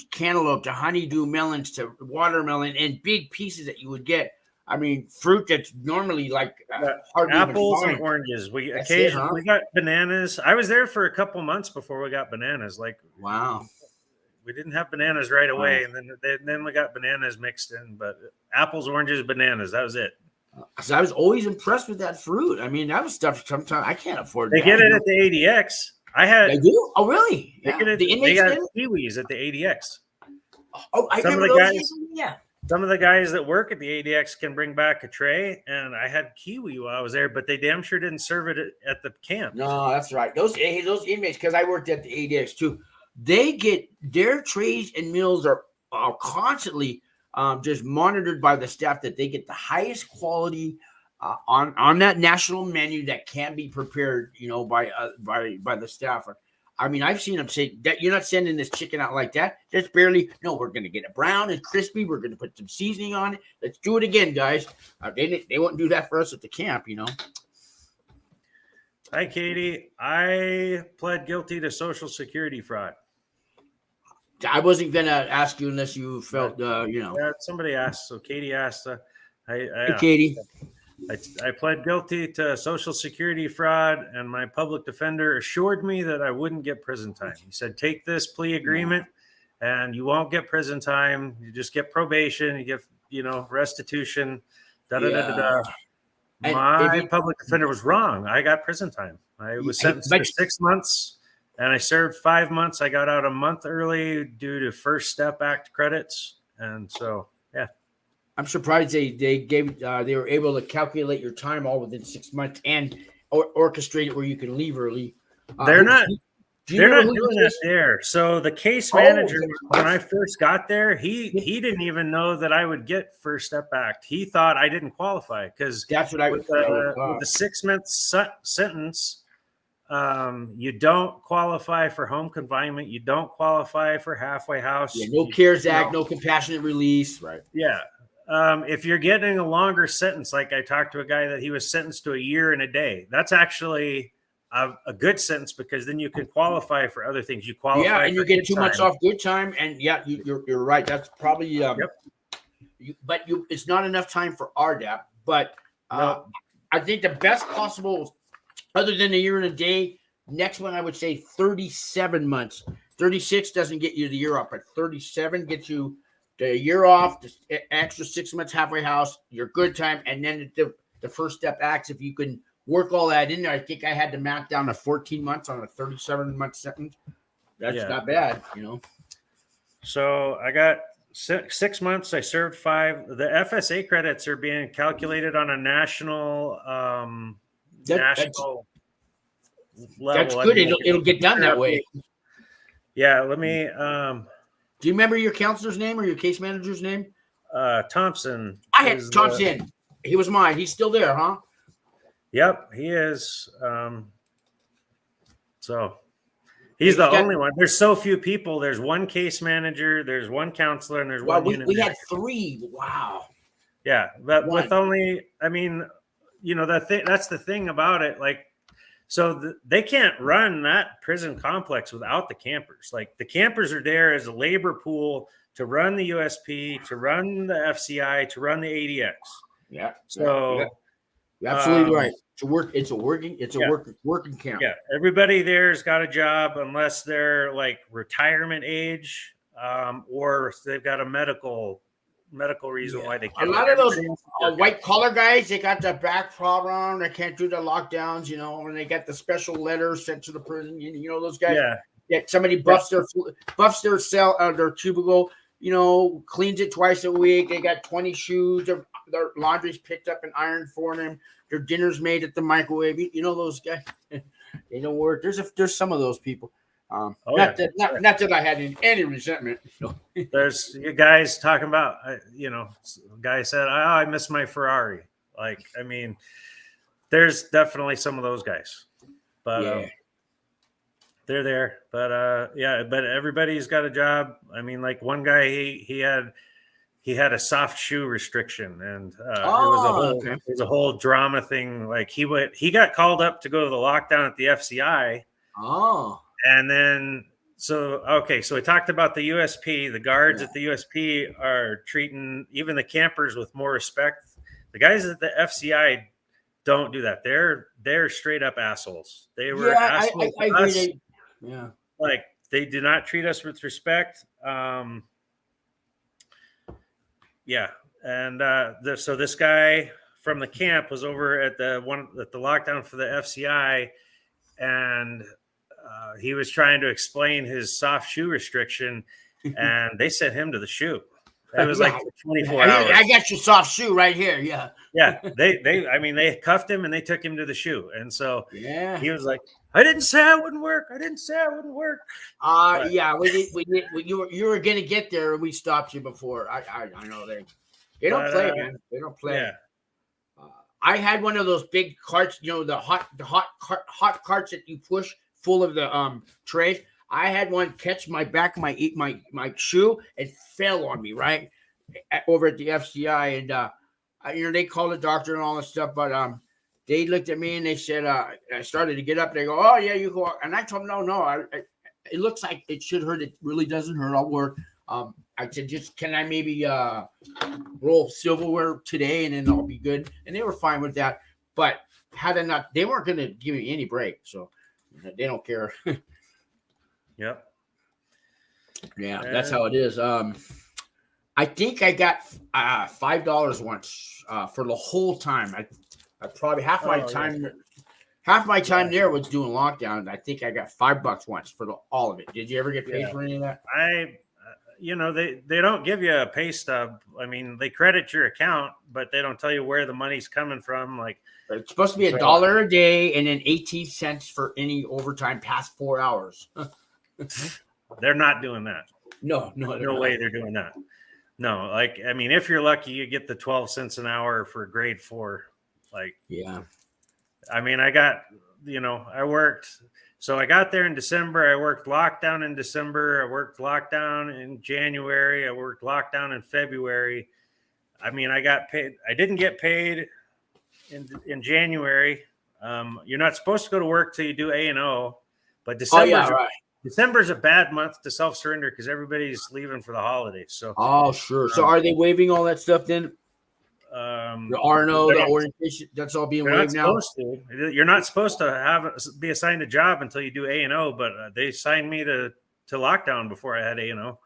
cantaloupe to honeydew melons to watermelon and big pieces that you would get. I mean, fruit that's normally like apples and oranges. We occasionally got bananas. I was there for a couple months before we got bananas. Like, wow. We didn't have bananas right away, and then we got bananas mixed in. But apples, oranges, bananas. That was it. So I was always impressed with that fruit. I mean, that was stuff sometimes I can't afford. They get it at the ADX. They do? Oh, really? They got kiwis at the ADX. Oh, I remember those. Yeah. Some of the guys that work at the ADX can bring back a tray, and I had kiwi while I was there, but they damn sure didn't serve it at the camp. No, that's right. Those inmates, because I worked at the ADX too, they get their trays and meals are constantly just monitored by the staff that they get the highest quality on that national menu that can be prepared, by the staff. I mean, I've seen them say that you're not sending this chicken out like that. Just barely. No, we're going to get it brown and crispy. We're going to put some seasoning on it. Let's do it again, guys. They won't do that for us at the camp, Hi, Katie. I pled guilty to Social Security fraud. I wasn't going to ask you unless you felt, Yeah, somebody asked. So Katie asked. Hey, Katie. I pled guilty to Social Security fraud, and my public defender assured me that I wouldn't get prison time. He said, take this plea agreement, and you won't get prison time. You just get probation. You get, restitution. My public defender was wrong. I got prison time. I was sentenced to 6 months. And I served 5 months. I got out a month early due to First Step Act credits. And so, yeah. I'm surprised they were able to calculate your time all within 6 months and orchestrate it where you can leave early. They're not. Do you They're remember not who doing you that there. So the case Oh, manager, when I first got there, he didn't even know that I would get First Step Act. He thought I didn't qualify because that's what I with would the 6 month sentence, you don't qualify for home confinement. You don't qualify for halfway house. Yeah, no CARES Act, no compassionate release. Right. Yeah. If you're getting a longer sentence, like I talked to a guy that he was sentenced to a year and a day, that's actually a good sentence because then you can qualify for other things. You qualify, Yeah, and you for get good 2 months time. off good time, and yeah, you're right. That's probably Yep. it's not enough time for RDAP. But No. I think the best possible, other than a year and a day, next one I would say 37 months. 36 doesn't get you the year off, but 37 gets you the year off, the extra 6 months halfway house, your good time, and then the First Step Acts. If you can work all that in there, I think I had to map down to 14 months on a 37-month sentence. That's not bad, So I got 6 months. I served 5. The FSA credits are being calculated on a national national level. That's good. It'll get done that way. Yeah. Let me. Do you remember your counselor's name or your case manager's name? Thompson. I had Thompson. He was mine. He's still there, huh? Yep, he is. So he's the only one. There's so few people. There's one case manager, there's one counselor, and there's one unit. We had 3. Wow. Yeah, but with only, I mean, that's the thing about it. Like, so they can't run that prison complex without the campers. Like, the campers are there as a labor pool to run the USP, to run the FCI, to run the ADX. Yeah. So. Yeah. You're absolutely right. It's a working camp. Yeah, everybody there's got a job unless they're like retirement age, or they've got a medical reason why they can't. A lot of those white collar guys, they got the back problem. They can't do the lockdowns, and they get the special letters sent to the prison. Those guys. Yeah. Somebody buffs their cell, their cubicle. Cleans it twice a week. They got 20 shoes. Their laundry's picked up and ironed for them. Their dinner's made at the microwave. Those guys. They don't work. There's some of those people. Not that I had any resentment. There's you guys talking about. A guy said, "Oh, I miss my Ferrari." Like, I mean, there's definitely some of those guys, but they're there. But but everybody's got a job. I mean, like one guy, he had a soft shoe restriction, and it was a whole drama thing. Like he got called up to go to the lockdown at the FCI. Oh, and then so we talked about the USP. The guards at the USP are treating even the campers with more respect. The guys at the FCI don't do that. They're straight up assholes. They were assholes. I agree. Like, they do not treat us with respect. And so this guy from the camp was over at the lockdown for the FCI, and he was trying to explain his soft shoe restriction, and they sent him to the shoe. It was like 24 hours. I got your soft shoe right here. Yeah. Yeah. They cuffed him and they took him to the shoe. And so he was like, I didn't say I wouldn't work. You were going to get there and we stopped you before. I know they don't play, man. They don't play. Yeah. I had one of those big carts, the hot carts that you push full of the trays. I had one catch my back of my shoe and fell on me right over at the FCI, and they called the doctor and all this stuff, but they looked at me and they said I started to get up. They go, "Oh yeah, you go," and I told them, "No, it looks like it should hurt. It really doesn't hurt. I'll work." I said, "Just can I maybe roll silverware today and then I'll be good?" And they were fine with that, but they weren't going to give me any break, so they don't care. Yep. Yeah, that's how it is. I think I got $5 once for the whole time. I probably half my time there was doing lockdown. I think I got $5 once for all of it. Did you ever get paid for any of that? they don't give you a pay stub. I mean, they credit your account, but they don't tell you where the money's coming from. Like, It's supposed to be so $1 a day and then 18 cents for any overtime past 4 hours. they're not doing that. No way they're doing that. No, like, I mean, if you're lucky, you get the 12 cents an hour for grade 4. Like, yeah. I mean, I got, I worked. So I got there in December. I worked lockdown in December. I worked lockdown in January. I worked lockdown in February. I mean, I got paid. I didn't get paid in January. You're not supposed to go to work till you do A&O, but December's a bad month to self-surrender because everybody's leaving for the holidays. So, sure. So are they waiving all that stuff then? The R&O, the orientation, that's all being waived now? You're not supposed to be assigned a job until you do A&O, but they signed me to lockdown before I had A&O.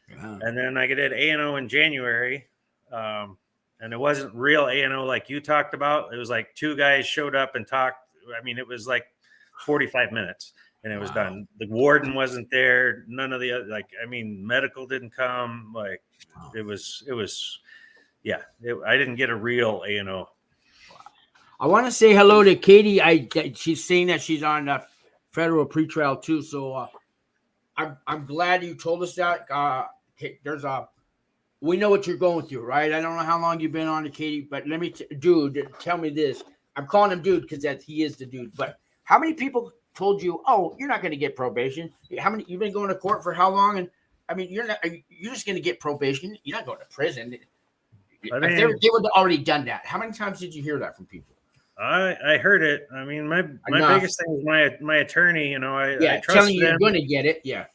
Yeah. And then I did A&O in January. And it wasn't real A&O like you talked about. It was like 2 guys showed up and talked. I mean, it was like 45 minutes and it was done. The warden wasn't there. None of the other, medical didn't come. Like, it was yeah, I didn't get a real A&O. I want to say hello to Katie. She's saying that she's on federal pretrial too. So I'm glad you told us that. We know what you're going through, right? I don't know how long you've been on to Katie, but let me, dude, tell me this. I'm calling him dude because he is the dude. But how many people told you, oh, you're not going to get probation? How many? You've been going to court for how long? And I mean, you're just going to get probation. You're not going to prison. I mean, they would have already done that. How many times did you hear that from people? I heard it. I mean, my biggest thing was my attorney. I telling you you're going to get it. Yeah.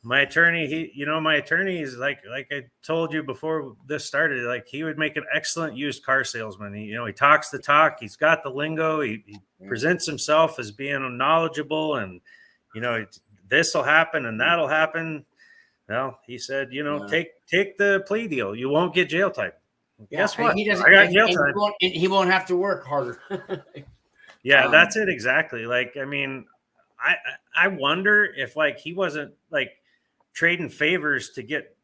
My attorney, my attorney is like I told you before this started, like, he would make an excellent used car salesman. He talks the talk. He's got the lingo. He presents himself as being knowledgeable, and this will happen and that'll happen. Well, he said, take the plea deal. You won't get jail time. Yeah, guess what? I got jail time. He won't have to work harder. Yeah, that's it exactly. Like, I mean, I wonder if he wasn't trading favors to get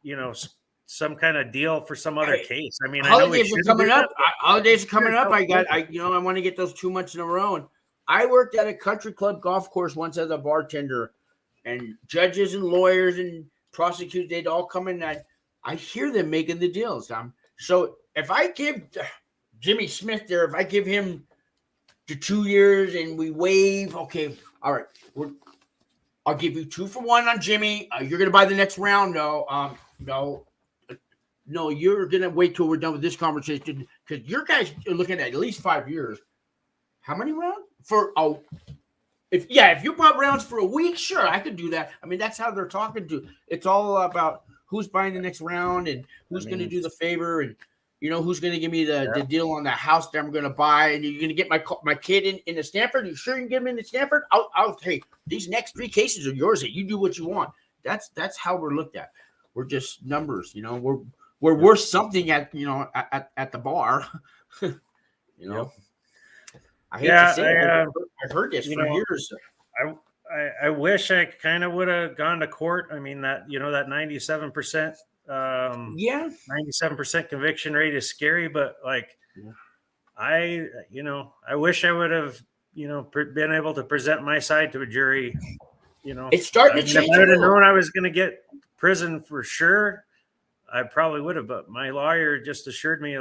some kind of deal for some other case. I mean, holidays are coming up. Holidays are coming up. I want to get those 2 months in a row. And I worked at a country club golf course once as a bartender, and judges and lawyers and prosecutors, they'd all come in. And I hear them making the deals. So if I give Jimmy Smith there, if I give him the 2 years and we waive, okay, all right, I'll give you 2 for 1 on Jimmy. You're going to buy the next round. No, you're going to wait till we're done with this conversation because your guys are looking at least 5 years. How many rounds? If you bought rounds for a week, sure, I could do that. I mean, that's how they're talking to. It's all about who's buying the next round and who's going to do the favor and, who's going to give me the deal on the house that I'm going to buy. And you're going to get my kid in the Stanford. You sure you can get him in the Stanford? Hey, these next 3 cases are yours. You do what you want. That's how we're looked at. We're just numbers, we're worth something at the bar. I hate to say it. I've heard this for years. I wish I kind of would have gone to court. I mean, that 97%, 97% conviction rate is scary, but I wish I would have, been able to present my side to a jury. It's starting to change. If I would have known I was going to get prison for sure, I probably would have. But my lawyer just assured me,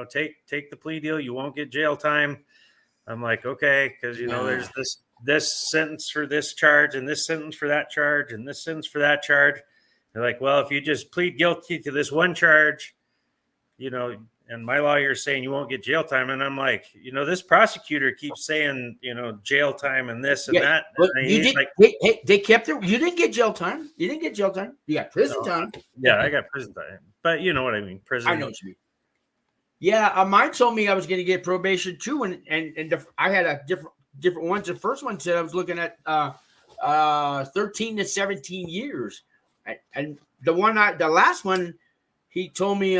take the plea deal. You won't get jail time. I'm like, okay, because there's this sentence for this charge and this sentence for that charge and this sentence for that charge. They're like, well, if you just plead guilty to this one charge, and my lawyer is saying you won't get jail time. And I'm like, this prosecutor keeps saying, jail time and this and that. But they kept it. You didn't get jail time. You didn't get jail time. You got prison time. Yeah, I got prison time. But you know what I mean? Prison. I know what you mean. Yeah, mine told me I was going to get probation too. And I had a different ones. The first one said I was looking at 13 to 17 years. And the last one, he told me,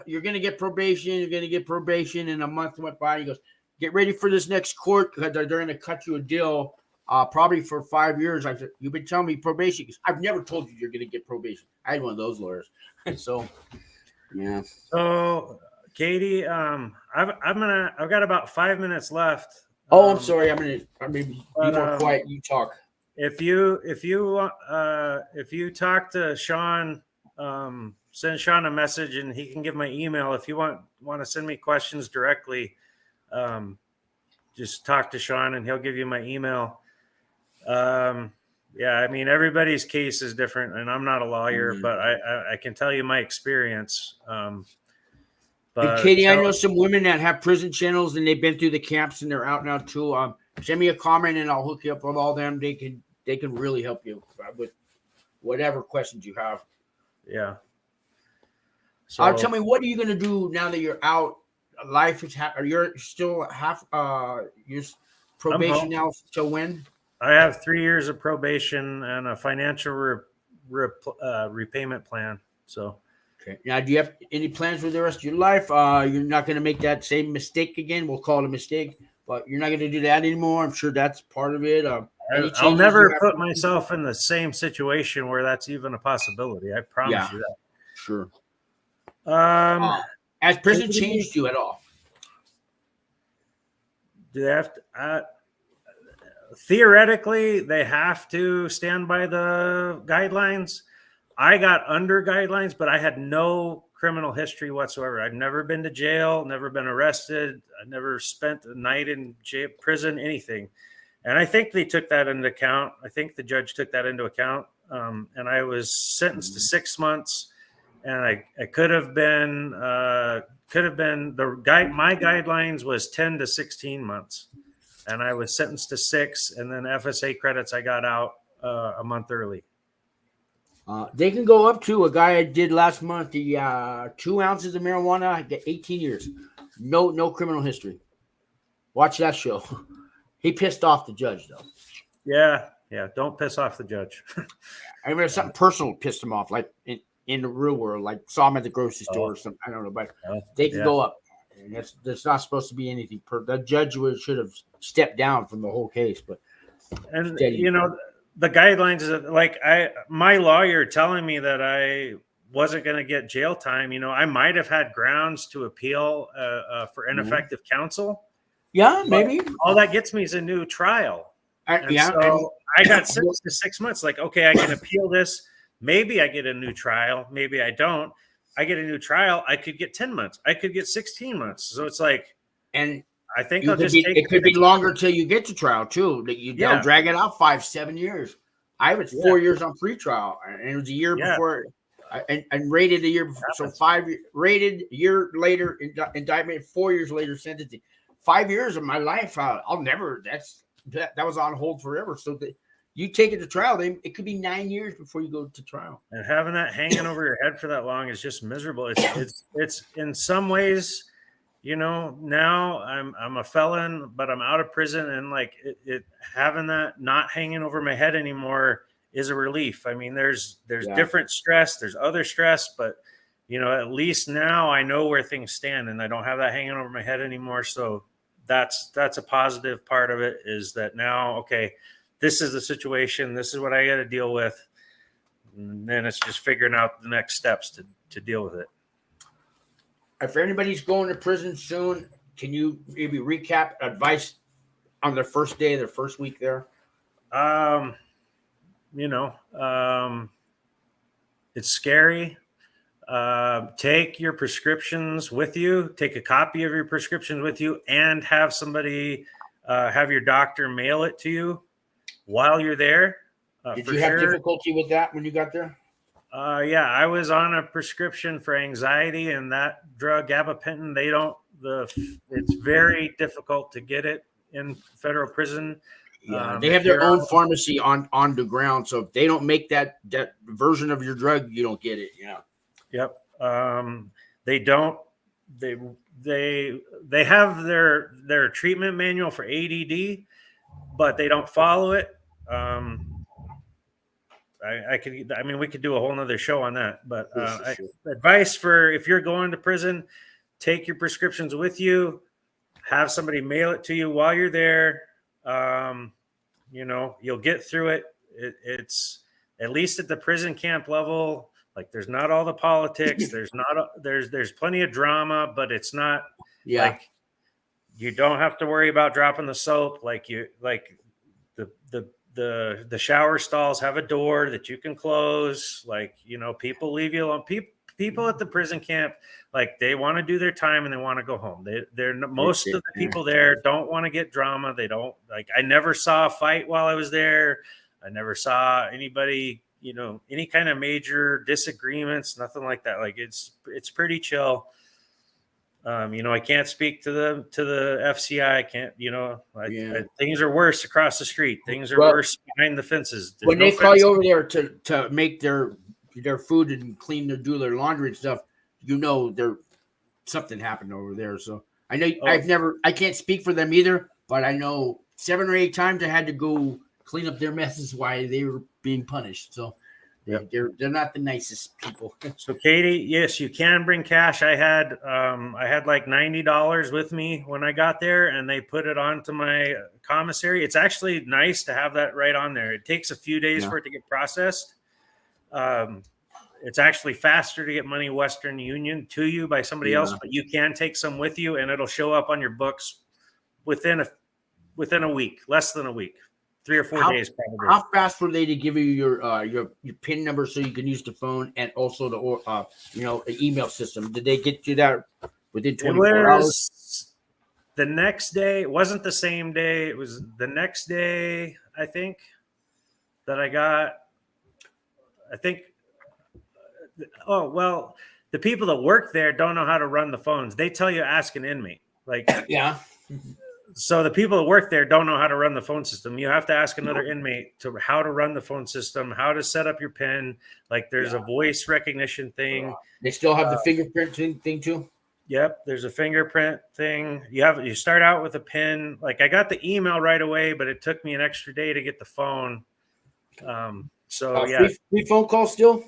you're going to get probation. You're going to get probation. And a month went by. He goes, get ready for this next court because they're going to cut you a deal probably for 5 years. I said, you've been telling me probation. I've never told you you're going to get probation. I had one of those lawyers. So, yeah. So, Katie, I've got about 5 minutes left. Oh, I'm sorry. I'm going to be but, more quiet. You talk. If you talk to Sean, send Sean a message and he can give my email. If you want to send me questions directly, just talk to Sean and he'll give you my email. Yeah, I mean, everybody's case is different, and I'm not a lawyer, but I can tell you my experience. But Katie, I know some women that have prison channels and they've been through the camps and they're out now too. Send me a comment and I'll hook you up with all them. They can really help you with whatever questions you have. Yeah. So tell me, what are you going to do now that you're out? Life is you're still your probation now till when? I have 3 years of probation and a financial repayment plan. So. Okay. Now, do you have any plans for the rest of your life? You're not going to make that same mistake again. We'll call it a mistake, but you're not going to do that anymore. I'm sure that's part of it. I'll never put myself in the same situation where that's even a possibility. I promise you that. Sure. Has prison changed you at all? Do they have to? Theoretically, they have to stand by the guidelines. I got under guidelines, but I had no criminal history whatsoever. I'd never been to jail, never been arrested. I never spent a night in jail, prison, anything. And I think they took that into account. I think the judge took that into account. And I was sentenced to 6 months, and I could have been my guidelines was 10 to 16 months, and I was sentenced to 6. And then FSA credits, I got out a month early. They can go up to a guy I did last month. The 2 ounces of marijuana, I get 18 years. No criminal history. Watch that show. He pissed off the judge, though. Yeah. Don't piss off the judge. I remember something personal pissed him off, like in the real world, like saw him at the grocery store or something. I don't know, but they can go up. And that's not supposed to be anything. The judge should have stepped down from the whole case. But the guidelines, like my lawyer telling me that I wasn't going to get jail time. I might have had grounds to appeal for ineffective counsel. Yeah, maybe. All that gets me is a new trial. I got sentenced to 6 months. Like, okay, I can appeal this. Maybe I get a new trial. Maybe I don't. I get a new trial. I could get 10 months. I could get 16 months. So it's like, and I think I'll just take it. Could be longer till you get to trial too. They'll drag it out 5-7 years. I was 4 years on free trial, and it was a year before, and rated a year before. So 5 rated a year later, indictment 4 years later, sentencing. 5 years of my life, I'll never. That was on hold forever. So you take it to trial, it could be 9 years before you go to trial. And having that hanging over your head for that long is just miserable. It's in some ways, now I'm a felon, but I'm out of prison, and like it having that not hanging over my head anymore is a relief. I mean, there's different stress, there's other stress, but at least now I know where things stand, and I don't have that hanging over my head anymore. So that's a positive part of it, is that now, okay, this is the situation, this is what I got to deal with, and then it's just figuring out the next steps to deal with it. If anybody's going to prison soon, can you maybe recap advice on their first day, their first week there? It's scary. Take your prescriptions with you. Take a copy of your prescriptions with you, and have somebody, have your doctor mail it to you while you're there. Did you have difficulty with that when you got there? Yeah, I was on a prescription for anxiety, and that drug, gabapentin, it's very difficult to get it in federal prison. Yeah, they have their own pharmacy on the ground. So if they don't make that version of your drug, you don't get it. Yeah. Yep. They don't. They have their treatment manual for ADD, but they don't follow it. We could do a whole nother show on that, but advice for if you're going to prison, take your prescriptions with you, have somebody mail it to you while you're there. you know, you'll get through it. It's at least at the prison camp level. Like there's not all the politics. There's plenty of drama, but it's not Yeah. like you don't have to worry about dropping the soap. Like the shower stalls have a door that you can close. Like, you know, people leave you alone. People at the prison camp, like they want to do their time and they want to go home. Most of the people there don't want to get drama. They don't like, I never saw a fight while I was there. I never saw anybody, you know, any kind of major disagreements, nothing like that. Like it's pretty chill. You know, I can't speak to the FCI. I can't, you know, things are worse across the street. Things are worse behind the fences. When they call you over there to make their food and do their laundry and stuff, you know, something happened over there. So I know I can't speak for them either, but I know 7 or 8 times I had to go clean up their messes while they were being punished. So they're not the nicest people. So Katie, yes, you can bring cash. I had like $90 with me when I got there, and they put it onto my commissary. It's actually nice to have that right on there. It takes a few days for it to get processed. It's actually faster to get money Western Union to you by somebody else, but you can take some with you, and it'll show up on your books within a week, less than a week. 3 or 4 days probably. How fast were they to give you your PIN number so you can use the phone and also the email system? Did they get you that within 24 hours? The next day. It wasn't the same day. It was the next day, I think, that I got. I think. Oh well, the people that work there don't know how to run the phones. They tell you ask an inmate. Like yeah. So the people that work there don't know how to run the phone system. You have to ask another inmate how to run the phone system, how to set up your PIN. Like there's a voice recognition thing. They still have the fingerprint thing too. Yep, there's a fingerprint thing. You start out with a PIN. Like I got the email right away, but it took me an extra day to get the phone. Free phone calls still.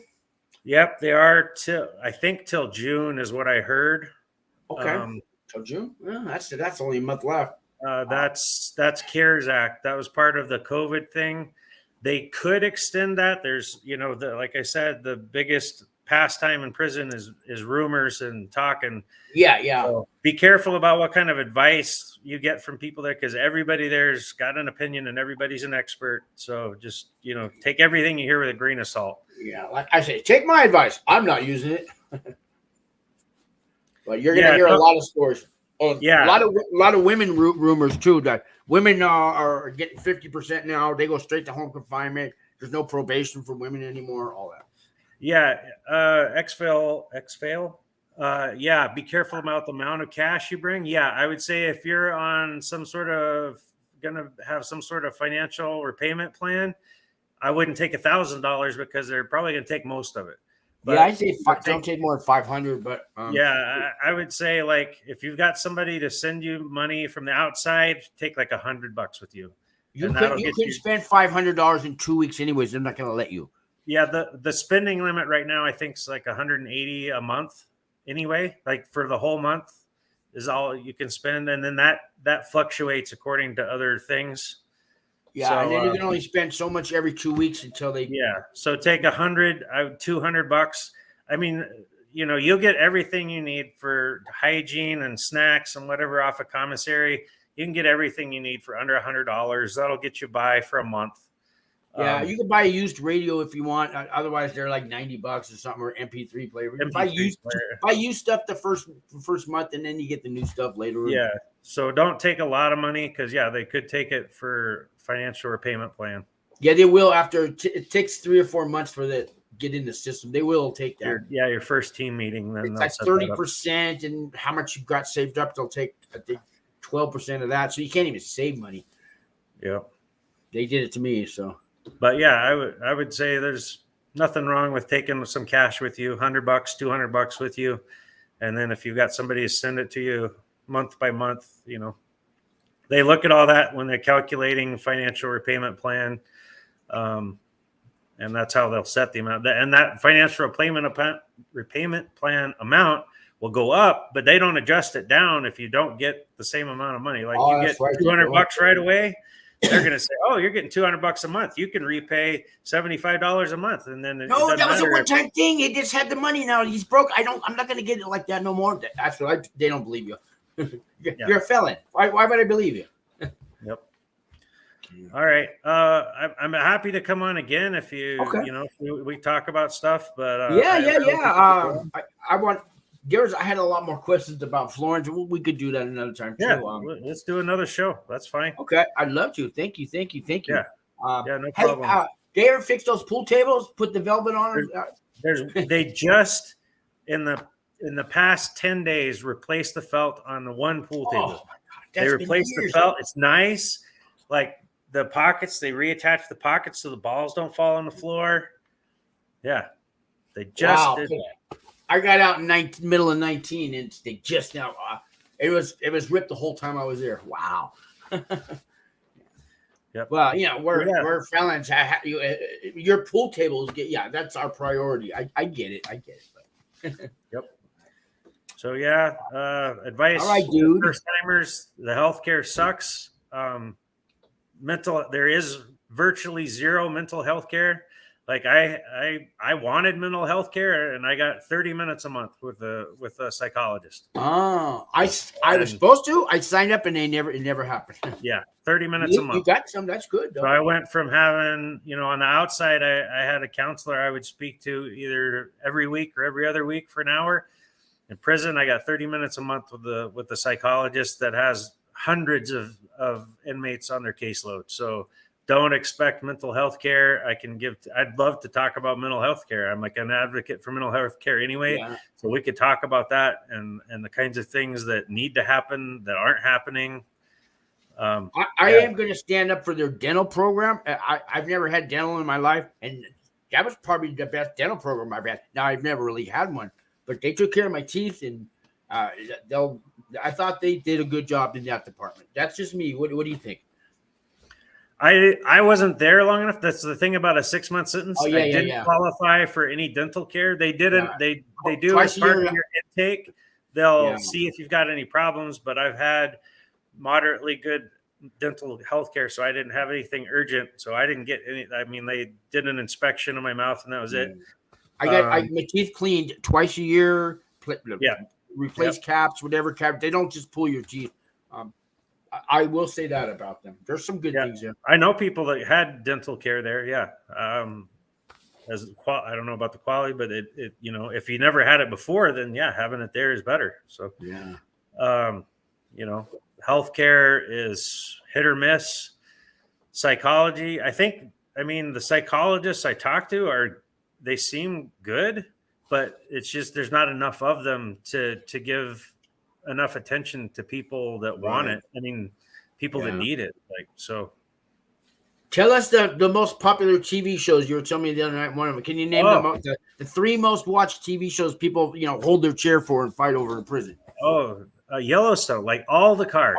Yep, they are till June is what I heard. Okay, till June. Well, that's only a month left. That's CARES Act. That was part of the COVID thing. They could extend that. There's, you know, like I said, the biggest pastime in prison is rumors and talking. Yeah. So be careful about what kind of advice you get from people there, because everybody there's got an opinion and everybody's an expert. So just, you know, take everything you hear with a grain of salt. Yeah, like I say, take my advice. I'm not using it. But you're gonna hear a lot of stories. A lot of women rumors too, that women are getting 50% now. They go straight to home confinement. There's no probation for women anymore. All that. Yeah, exfil. Be careful about the amount of cash you bring. Yeah, I would say if you're on gonna have some sort of financial repayment plan, I wouldn't take $1,000 because they're probably gonna take most of it. But I'd say don't take more than 500. But I would say, like, if you've got somebody to send you money from the outside, take like $100 with you. You couldn't spend $500 in 2 weeks anyways. They're not going to let you. Yeah, the spending limit right now I think is like $180 a month anyway. Like for the whole month is all you can spend, and then that fluctuates according to other things. Yeah, so, and then you can only spend so much every 2 weeks until they. Yeah, so take $200. I mean, you know, you'll get everything you need for hygiene and snacks and whatever off a commissary. You can get everything you need for under $100. That'll get you by for a month. Yeah, you can buy a used radio if you want. Otherwise, they're like $90 or something, or MP3 player. Buy used stuff the first month, and then you get the new stuff later. Yeah, so don't take a lot of money because they could take it for financial repayment plan. Yeah, they will. After it takes 3 or 4 months for that get in the system, they will take that. Your first team meeting. Then it's like 30%, and how much you've got saved up, they'll take, I think, 12% of that. So you can't even save money. Yeah, they did it to me. So. But yeah, I would say there's nothing wrong with taking some cash with you, $100, $200 with you, and then if you've got somebody to send it to you month by month, you know, they look at all that when they're calculating financial repayment plan, and that's how they'll set the amount. And that financial repayment plan amount will go up, but they don't adjust it down if you don't get the same amount of money. Like you get $200 right away. they're going to say, "Oh, you're getting $200 a month. You can repay $75 a month," and then No, that was a one-time thing. He just had the money. Now he's broke. I'm not going to get it like that no more. That's what they don't believe you. You're a felon. Why would I believe you? Yep. All right. I'm happy to come on again if you, if we talk about stuff. But I want. I had a lot more questions about Florence. We could do that another time too. Yeah, let's do another show. That's fine. Okay, I'd love to. Thank you. Yeah. No problem. They ever fix those pool tables? Put the velvet on them? They just in the past 10 days replaced the felt on the one pool table. Oh my God, they replaced the felt. It's nice. Like the pockets, they reattach the pockets so the balls don't fall on the floor. Yeah, they just did. I got out in middle of 19, and they just now. It was ripped the whole time I was there. Wow. Yep. Well, we're felons. Your pool tables that's our priority. I get it. But. Yep. So advice. All right, dude. First timers, the healthcare sucks. There is virtually zero mental health care. Like I wanted mental health care, and I got 30 minutes a month with a psychologist. Oh, I was supposed to. I signed up, and it never happened. Yeah, 30 minutes a month. You got some. That's good, though. So I went from having, on the outside, I had a counselor I would speak to either every week or every other week for an hour. In prison, I got 30 minutes a month with the psychologist that has hundreds of inmates on their caseload. So don't expect mental health care. I'd love to talk about mental health care. I'm like an advocate for mental health care anyway. Yeah. So we could talk about that and the kinds of things that need to happen that aren't happening. I am going to stand up for their dental program. I've never had dental in my life, and that was probably the best dental program I've had. Now, I've never really had one, but they took care of my teeth, and I thought they did a good job in that department. That's just me. What do you think? I wasn't there long enough. That's the thing about a 6-month sentence. Oh, yeah, I didn't qualify for any dental care. They didn't. Yeah. They do as part of your intake. They'll see if you've got any problems. But I've had moderately good dental health care, so I didn't have anything urgent. So I didn't get any. I mean, they did an inspection of my mouth, and that was it. I got my teeth cleaned twice a year. Replace caps, whatever cap. They don't just pull your teeth. I will say that about them. There's some good things there. I know people that had dental care there. Yeah. I don't know about the quality, but it if you never had it before, then having it there is better. So healthcare is hit or miss. Psychology, the psychologists I talk to they seem good, but it's just there's not enough of them to give enough attention to people that want it. I mean, people that need it. Like, so tell us the most popular TV shows. You were telling me the other night one of them. Can you name them? The 3 most watched TV shows people hold their chair for and fight over in prison? Yellowstone, like all the cars.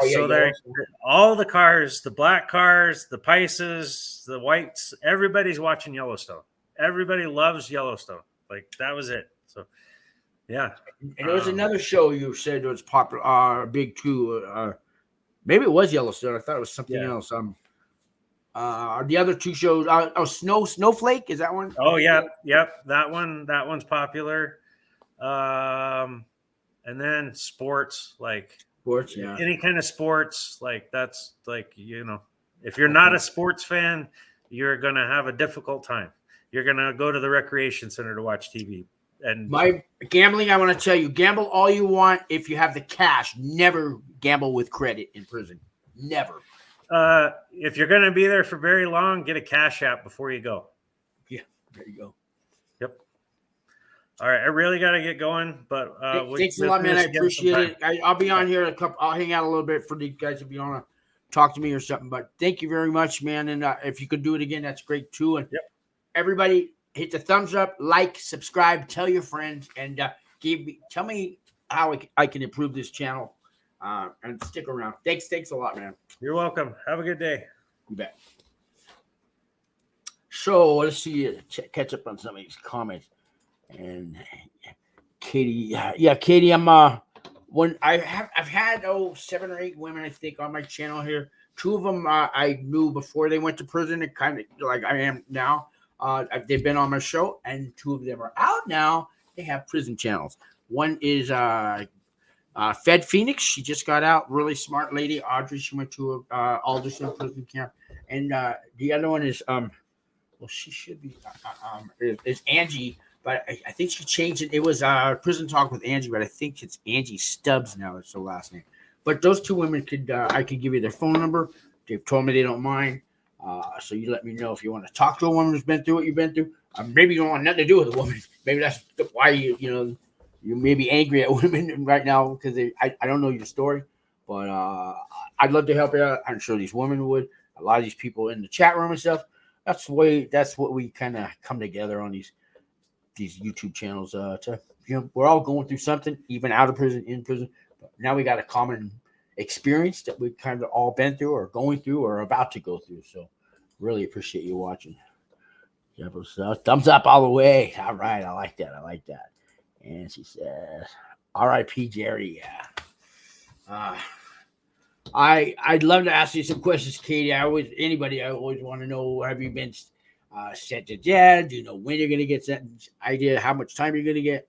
All the cars, the black cars, the Pisces, the whites, everybody's watching Yellowstone. Everybody loves Yellowstone. Like, that was it. So yeah. And there was another show you said was popular, big too. Maybe it was Yellowstone. I thought it was something else. The other 2 shows. Snowflake, is that one? Oh yeah, yep. That one's popular. And then sports, any kind of sports, like that's like if you're not a sports fan, you're gonna have a difficult time. You're gonna go to the recreation center to watch TV. And my gambling, I want to tell you, gamble all you want if you have the cash. Never gamble with credit in prison. Never. If you're going to be there for very long, get a Cash App before you go. Yeah, there you go. Yep. All right, I really got to get going, but thanks a lot, man. I appreciate it. I'll be on here I'll hang out a little bit for the guys if you want to talk to me or something. But thank you very much, man. And if you could do it again, that's great too. And everybody, hit the thumbs up, like, subscribe, tell your friends, and tell me how I can improve this channel. And stick around. Thanks a lot, man. You're welcome. Have a good day. You bet. So let's see, catch up on some of these comments. And Katie, Katie, I've had 7 or 8 women I think on my channel here. Two of them I knew before they went to prison, and kind of like I am now. They've been on my show, and two of them are out now. They have prison channels. One is Fed Phoenix. She just got out. Really smart lady, Audrey. She went to Alderson prison camp, and the other one is well, she should be is Angie, but I think she changed it. It was Prison Talk with Angie, but I think it's Angie Stubbs now. That's her last name. But those two women could I could give you their phone number. They've told me they don't mind. So you let me know if you want to talk to a woman who's been through what you've been through. Maybe you don't want nothing to do with a woman. Maybe that's why you may be angry at women right now because I don't know your story, but I'd love to help you out. I'm sure these women would. A lot of these people in the chat room and stuff. That's what we kind of come together on these YouTube channels. We're all going through something, even out of prison, in prison. But now we got a common experience that we've kind of all been through, or going through, or about to go through. So, really appreciate you watching. Thumbs up all the way. All right, I like that. And she says, "R.I.P. Jerry." Yeah. I'd love to ask you some questions, Katie. I always want to know, have you been sent to jail? Do you know when you're going to get sentenced? Idea how much time you're going to get?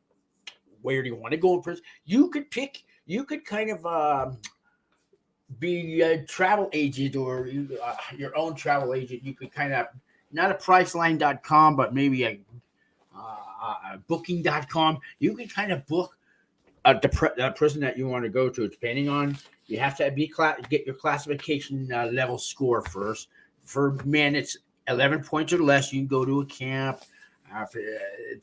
Where do you want to go in prison? You could pick. You could kind of be a travel agent, or your own travel agent. You could kind of, not a Priceline.com, but maybe a Booking.com. You can kind of book the prison that you want to go to, depending on. You have to get your classification level score first. For men, it's 11 points or less. You can go to a camp. If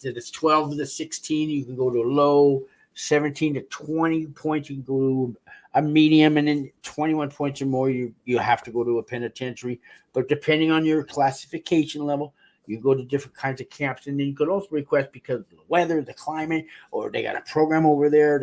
it's 12 to 16, you can go to a low. 17 to 20 points, you can go to a medium, and then 21 points or more, you have to go to a penitentiary. But depending on your classification level, you go to different kinds of camps, and then you could also request, because of the weather, the climate, or they got a program over there.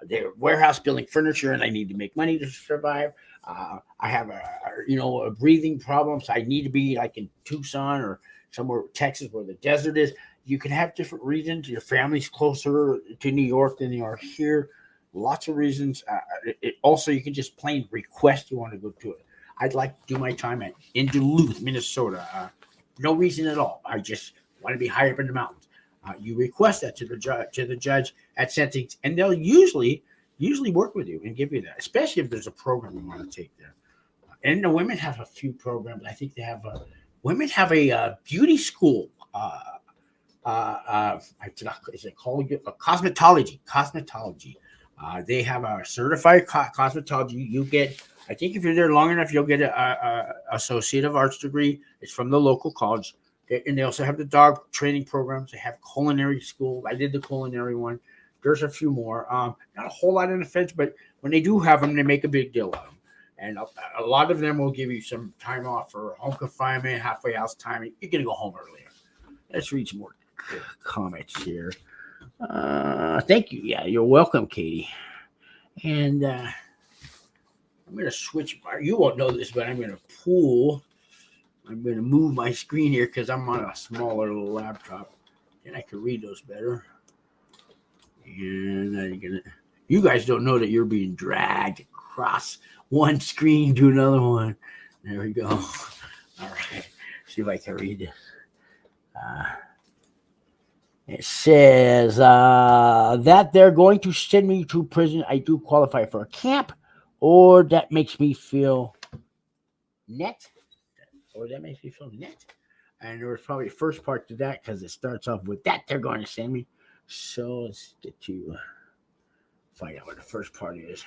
They're warehouse building furniture, and I need to make money to survive. I have a breathing problem, so I need to be like in Tucson or somewhere, Texas, where the desert is. You can have different reasons. Your family's closer to New York than they are here. Lots of reasons. Also, you can just plain request you want to go to it. I'd like to do my time in Duluth, Minnesota. No reason at all. I just want to be higher up in the mountains. You request that to the judge at sentencing, and they'll usually work with you and give you that, especially if there's a program you want to take there. And the women have a few programs. I think they have women have a beauty school. Is it called cosmetology? Cosmetology. They have a certified cosmetology. You get, I think, if you're there long enough, you'll get a Associate of Arts degree. It's from the local college, and they also have the dog training programs. They have culinary school. I did the culinary one. There's a few more. Not a whole lot in the feds, but when they do have them, they make a big deal of them. And a lot of them will give you some time off for home confinement, halfway house time. You're gonna go home earlier. Let's read some more comments here. Thank you. Yeah, you're welcome, Katie. And I'm gonna switch. You won't know this, but I'm gonna move my screen here because I'm on a smaller little laptop, and I can read those better. And you guys don't know that you're being dragged across one screen to another one. There we go. All right. See if I can read this. It says that they're going to send me to prison. I do qualify for a camp, or that makes me feel net. And there was probably a first part to that because it starts off with that they're going to send me. So let's get to find out what the first part is.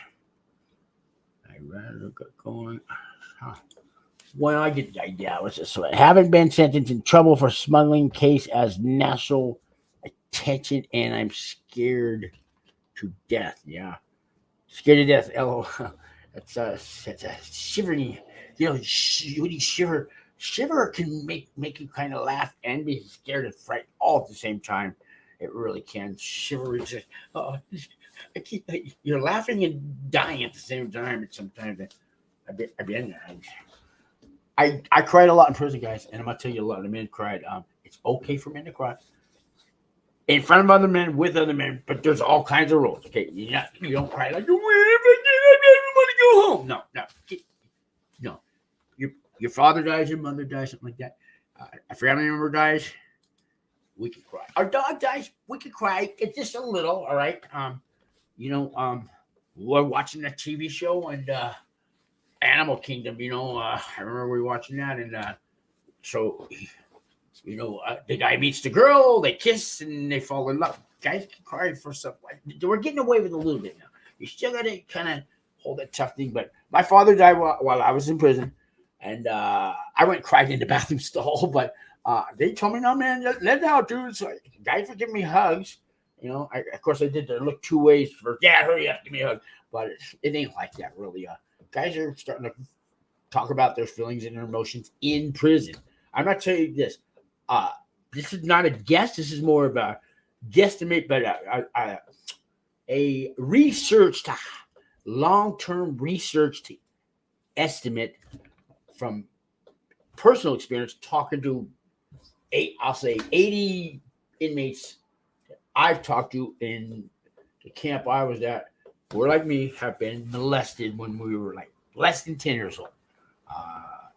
I'd rather get going. Well, I get the idea. What's this one? Haven't been sentenced in trouble for smuggling case as national attention, and I'm scared to death. Yeah, scared to death. LOL. That's a shivering. When you shiver can make you kind of laugh and be scared and frightened all at the same time. It really can. Shiver is just, you're laughing and dying at the same time. And sometimes I've been there. I cried a lot in prison, guys, and I'm gonna tell you a lot of men cried. It's okay for men to cry in front of other men, with other men, but there's all kinds of rules. Okay, you don't cry like, I want to go home. No. your father dies, your mother dies, something like that. A family member dies, we can cry. Our dog dies, we can cry. It's just a little, all right. We're watching a TV show and Animal Kingdom. I remember we were watching that, and so the guy meets the girl, they kiss, and they fall in love. Guys can cry for something. We're getting away with a little bit now. You still got to kind of hold that tough thing. But my father died while I was in prison, and I went and cried in the bathroom stall. But they told me, no, man, let it out, dude. So guys were giving me hugs. Of course, I did the look two ways for, yeah, hurry up, give me a hug. But it ain't like that, really. Guys are starting to talk about their feelings and their emotions in prison. I'm not telling you this. This is not a guess. This is more of a guesstimate, but a research to long-term research to estimate from personal experience talking to 80 inmates I've talked to in the camp I was at, were like me, have been molested when we were like less than 10 years old.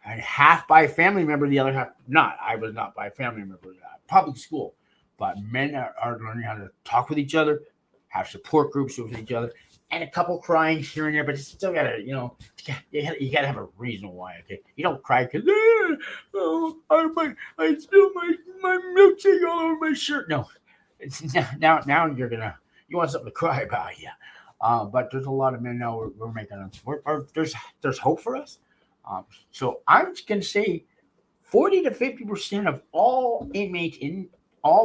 And half by a family member, the other half not. I was not by a family member. Public school. But men are learning how to talk with each other, have support groups with each other, and a couple crying here and there, but it's still gotta, you gotta have a reason why, okay? You don't cry because I spilled my milkshake all over my shirt. No. It's now you want something to cry about, yeah. But there's a lot of men now we're making there's hope for us. So I'm just gonna say 40 to 50% of all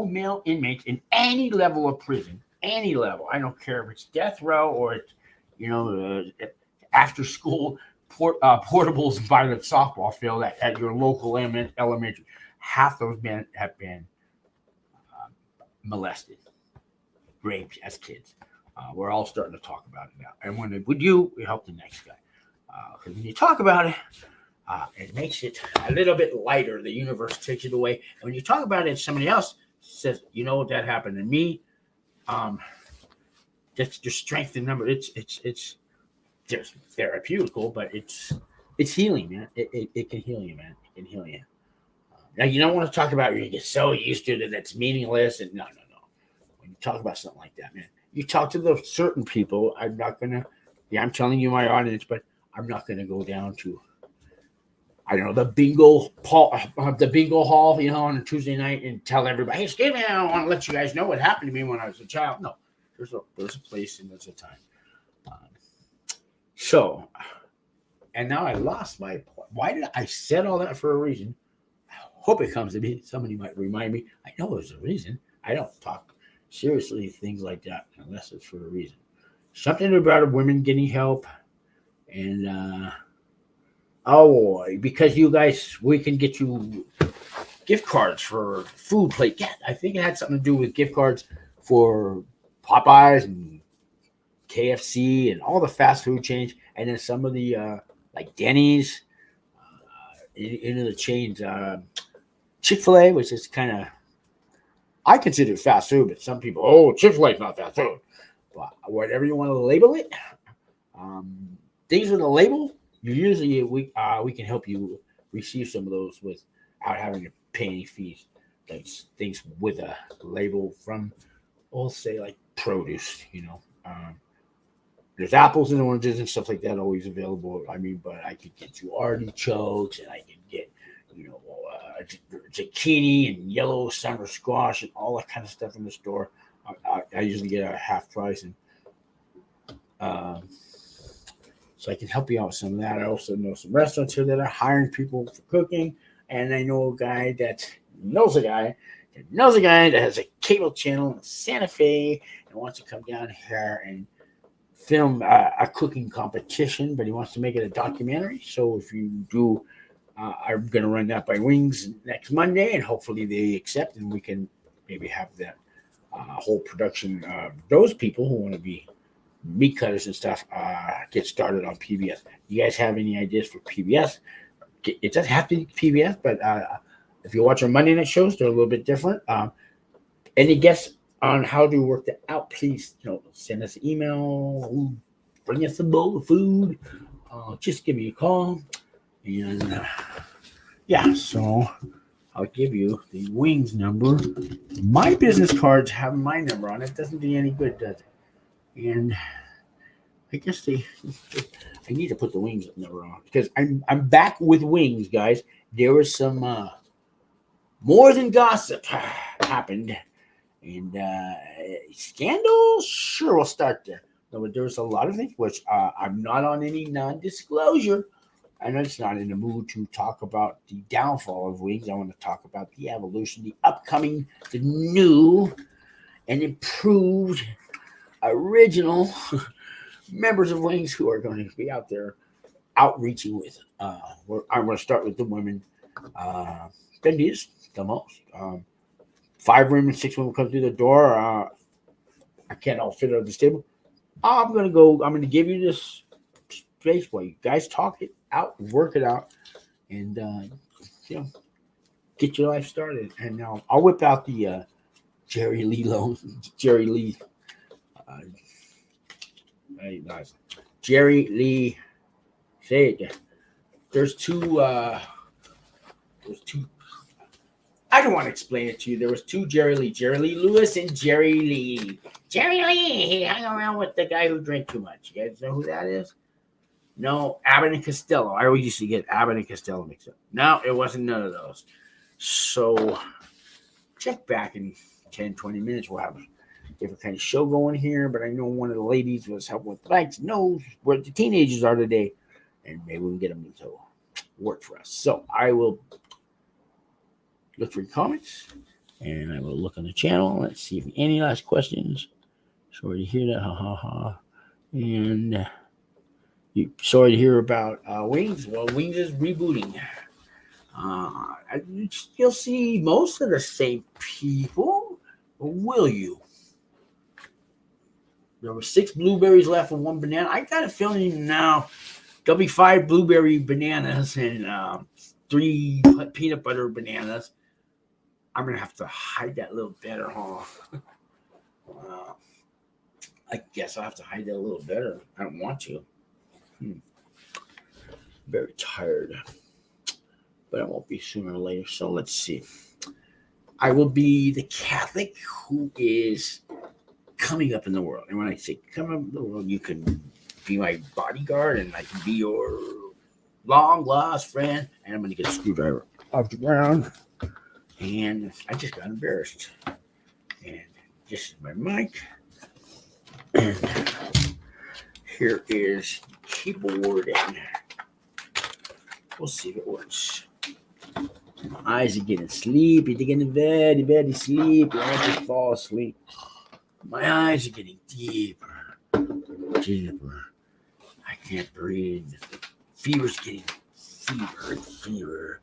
male inmates in any level of prison, any level. I don't care if it's death row or it's after school portables by the softball field at your local elementary. Half those men have been molested, raped as kids. We're all starting to talk about it now. And when we help the next guy. Because when you talk about it, it makes it a little bit lighter. The universe takes it away. And when you talk about it, somebody else says, that happened to me. That's just strength in number. It's just therapeutical, but it's healing, man. It can heal you, man. It can heal you. Now, you don't want to talk about you get so used to it that's meaningless. And no. When you talk about something like that, man, you talk to those certain people. I'm telling you my audience, but I'm not going to go down to, I don't know, the bingo hall, on a Tuesday night and tell everybody, hey, excuse me, I want to let you guys know what happened to me when I was a child. No, there's a place and there's a time. And now I lost my point. Why did I said all that for a reason? I hope it comes to me. Somebody might remind me. I know there's a reason. I don't talk seriously things like that unless it's for a reason. Something about women getting help. And because you guys, we can get you gift cards for food plate. Yeah, I think it had something to do with gift cards for Popeyes and KFC and all the fast food chains, and then some of the like Denny's, into the chains, Chick-fil-A, which is kind of, I consider it fast food, but some people, Chick-fil-A is not fast food. But whatever you want to label it, things with a label, usually we can help you receive some of those without having to pay any fees. Like things with a label from, we'll say like produce, there's apples and oranges and stuff like that always available. But I could get you artichokes and I can get, zucchini and yellow summer squash and all that kind of stuff in the store. I usually get a half price, and so I can help you out with some of that. I also know some restaurants here that are hiring people for cooking, and I know a guy that knows a guy that has a cable channel in Santa Fe and wants to come down here and film a cooking competition, but he wants to make it a documentary. So if you do, I'm going to run that by Wings next Monday, and hopefully they accept, and we can maybe have that whole production of those people who want to be meat cutters and stuff get started on PBS. You guys have any ideas for PBS? It doesn't have to be PBS, but if you watch our Monday night shows, they're a little bit different. Any guests on how to work that out, please send us an email, bring us a bowl of food, just give me a call, and yeah, so I'll give you the Wings number. My business cards have my number on it. Doesn't do you any good, does it? And I guess I need to put the Wings number on because I'm back with Wings, guys. There was some more than gossip happened, and scandal. Sure, we'll start there. But there was a lot of things which I'm not on any non-disclosure. I'm just not in the mood to talk about the downfall of Wings. I want to talk about the evolution, the upcoming, the new and improved original members of Wings who are going to be out there outreaching with. I'm going to start with the women. Then these the most. 5 women, 6 women come through the door. I can't all fit at this table. I'm going to go. I'm going to give you this space while you guys talk it out, work it out, and you know, get your life started. And now I'll whip out the Jerry Lee loan. Jerry Lee. Hey guys, Jerry Lee. Say it again. There's two. There's two. I don't want to explain it to you. There was 2 Jerry Lee Lewis and Jerry Lee. Jerry Lee, he hung around with the guy who drank too much. You guys know who that is? No, Abbott and Costello. I always used to get Abbott and Costello mixed up. No, it wasn't none of those. So check back in 10, 20 minutes. We'll have a different kind of show going here. But I know one of the ladies was helping with bikes, knows where the teenagers are today. And maybe we can get them to work for us. So I will look for your comments, and I will look on the channel. Let's see if any last questions. Sorry to hear that. Ha ha ha. And sorry to hear about Wings. Well, Wings is rebooting. You'll see most of the same people. Will you? There were 6 blueberries left and 1 banana. I got a feeling now there'll be 5 blueberry bananas and 3 peanut butter bananas. I'm going to have to hide that a little better, huh? I guess I'll have to hide that a little better. I don't want to. Very tired. But I won't be sooner or later. So let's see. I will be the Catholic who is coming up in the world. And when I say come up in the world, you can be my bodyguard and I can be your long lost friend. And I'm going to get a screwdriver off the ground. And I just got embarrassed. And this is my mic. And here is keyboard. And we'll see if it works. My eyes are getting sleepy. They're getting very, very sleepy. I want to fall asleep. My eyes are getting deeper. Deeper. I can't breathe. Fever's getting fever.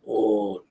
Oh,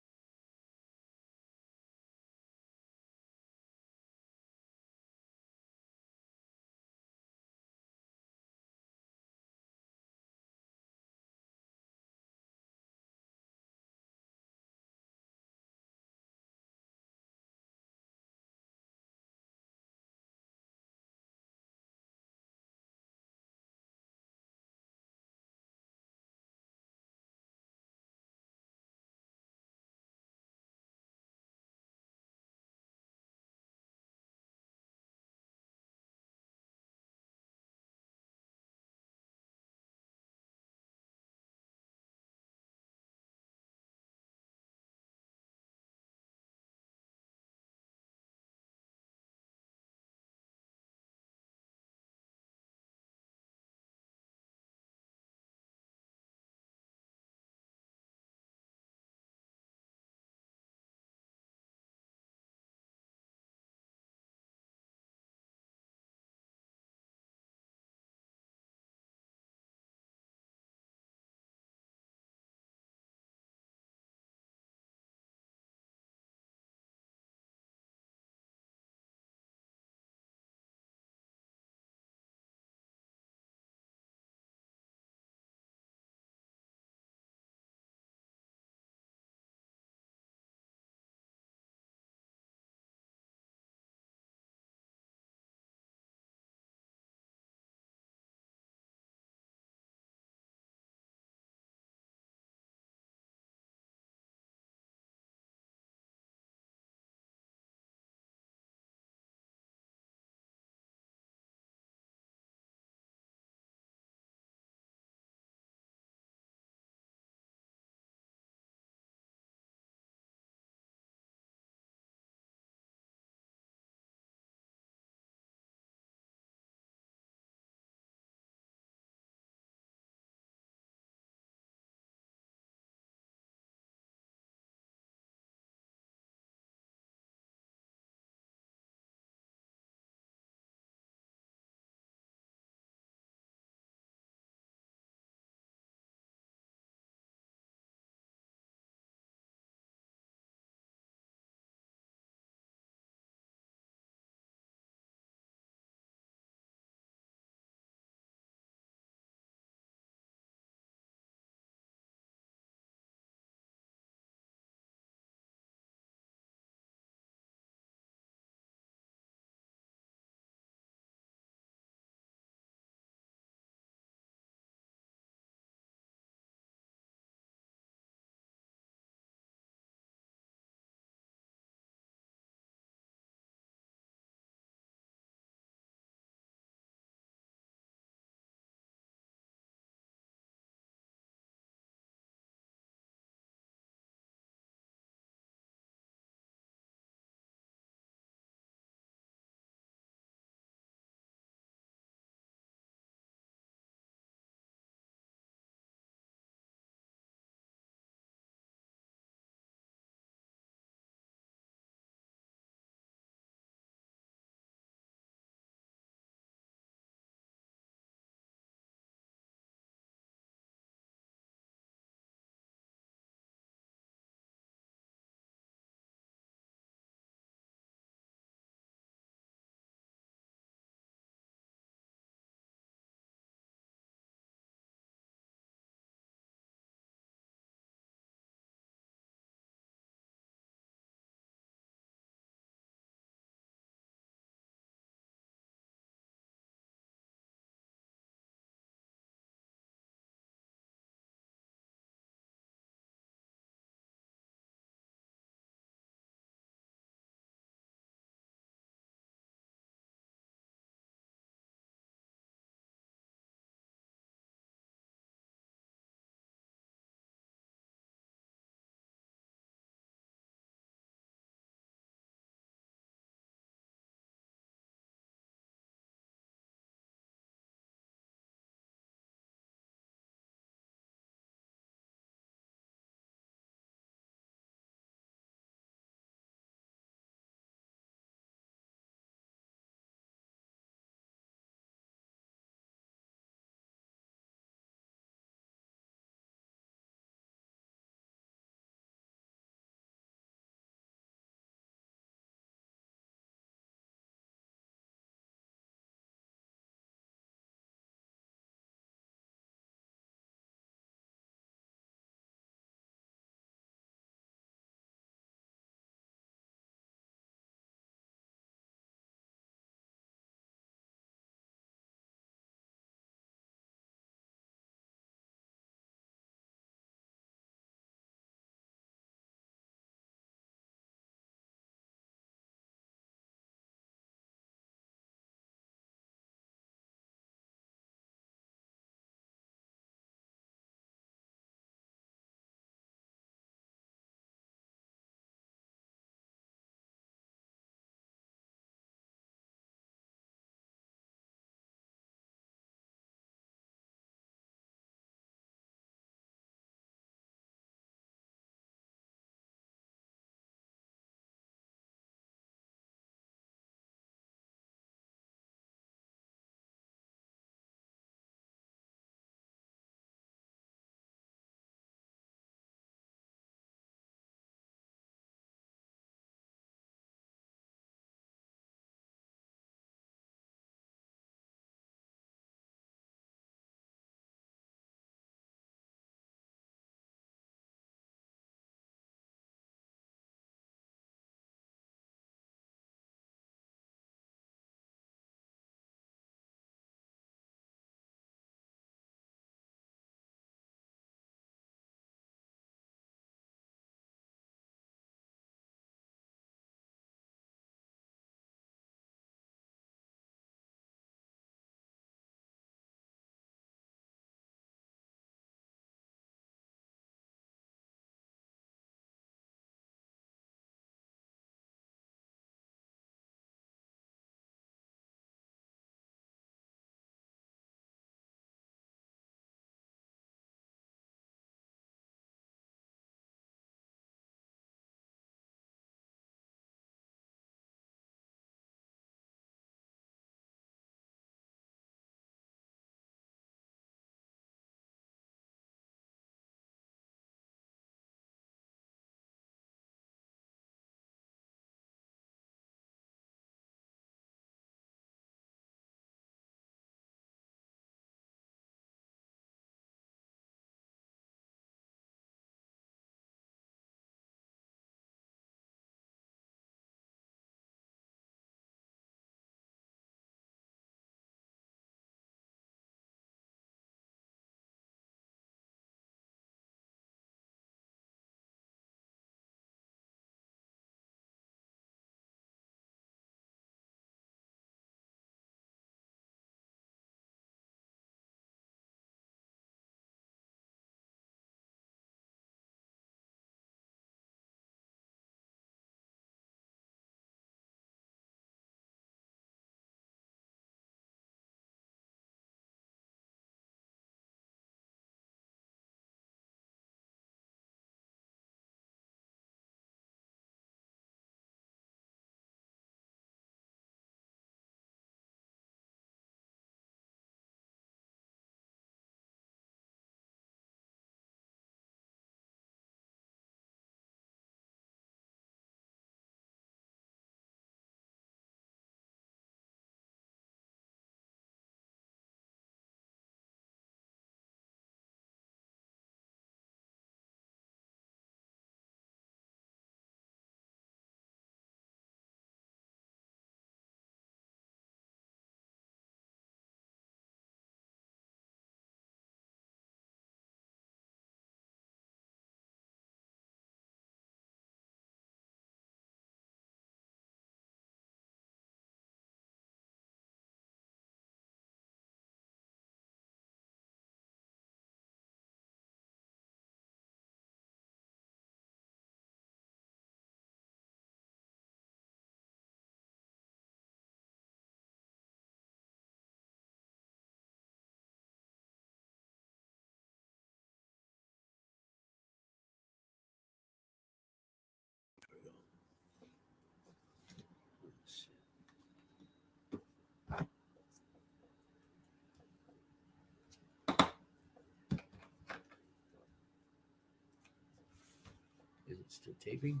Still taping?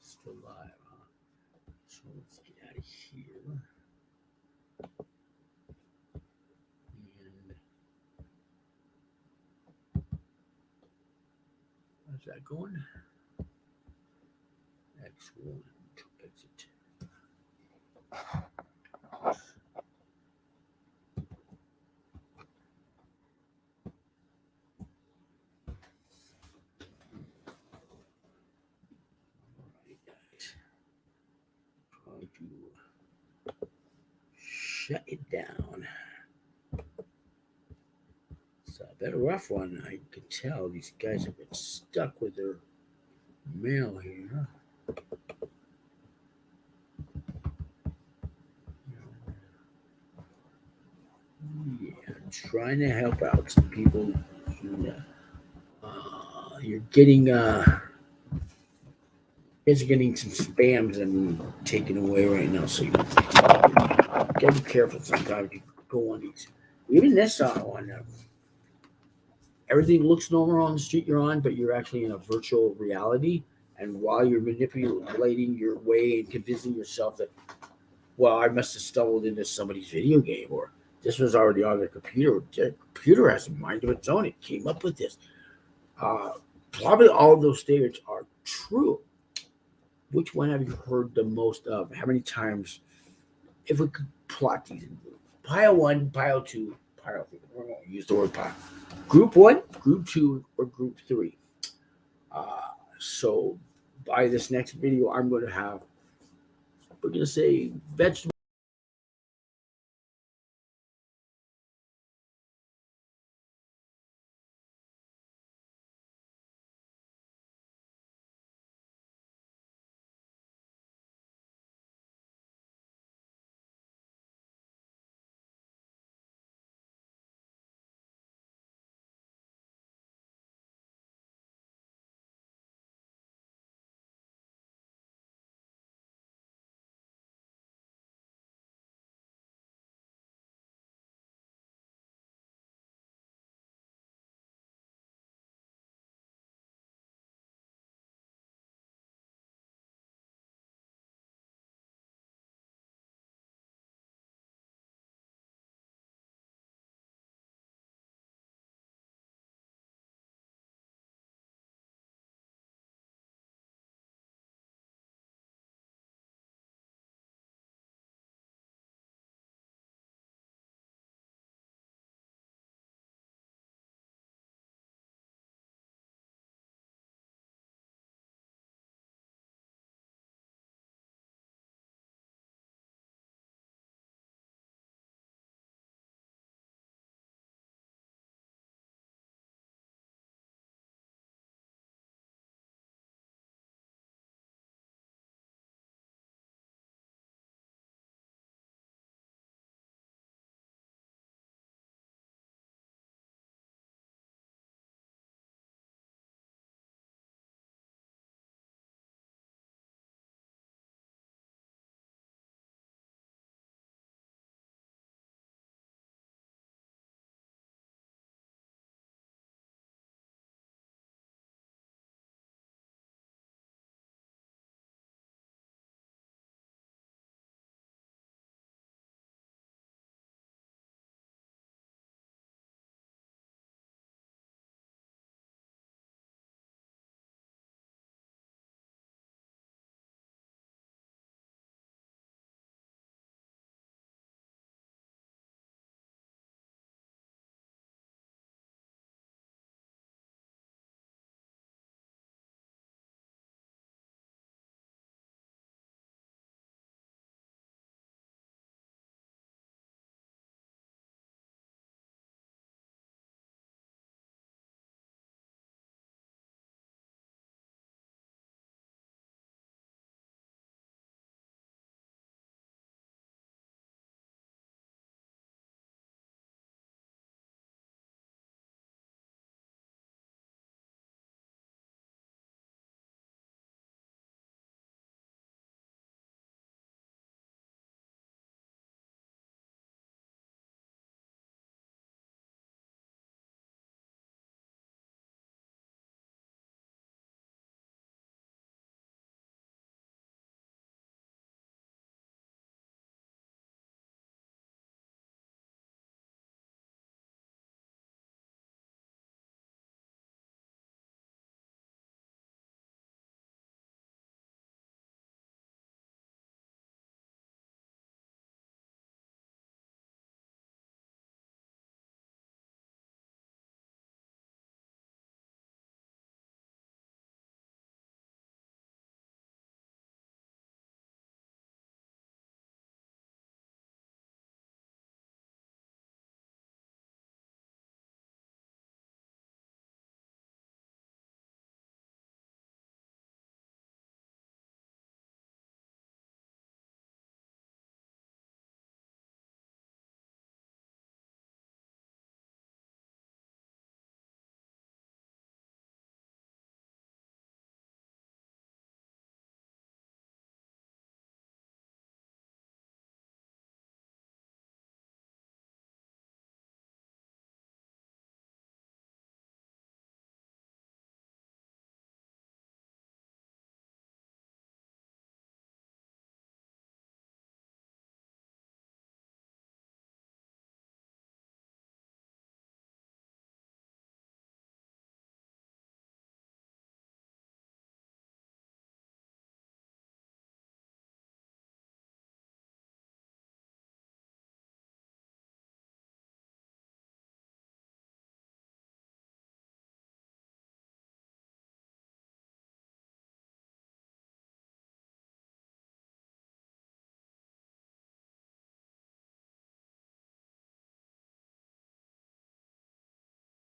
Still live, huh? So let's get out of here. And how's that going? X1 to exit. Trying to shut it down. It's a bit rough one. I could tell these guys have been stuck with their mail here. Yeah, I'm trying to help out some people. You're getting it's getting some spams and taken away right now, so you gotta be careful sometimes. You go on these, even this one. Everything looks normal on the street you're on, but you're actually in a virtual reality. And while you're manipulating your way and convincing yourself that, well, I must have stumbled into somebody's video game, or this was already on their computer. The computer has a mind of its own. It came up with this. Probably all of those statements are true. Which one have you heard the most of? How many times? If we could plot these in pile 1, pile 2, pile 3. We're going to use the word pile. Group 1, group 2, or group 3. So by this next video, we're going to say vegetable.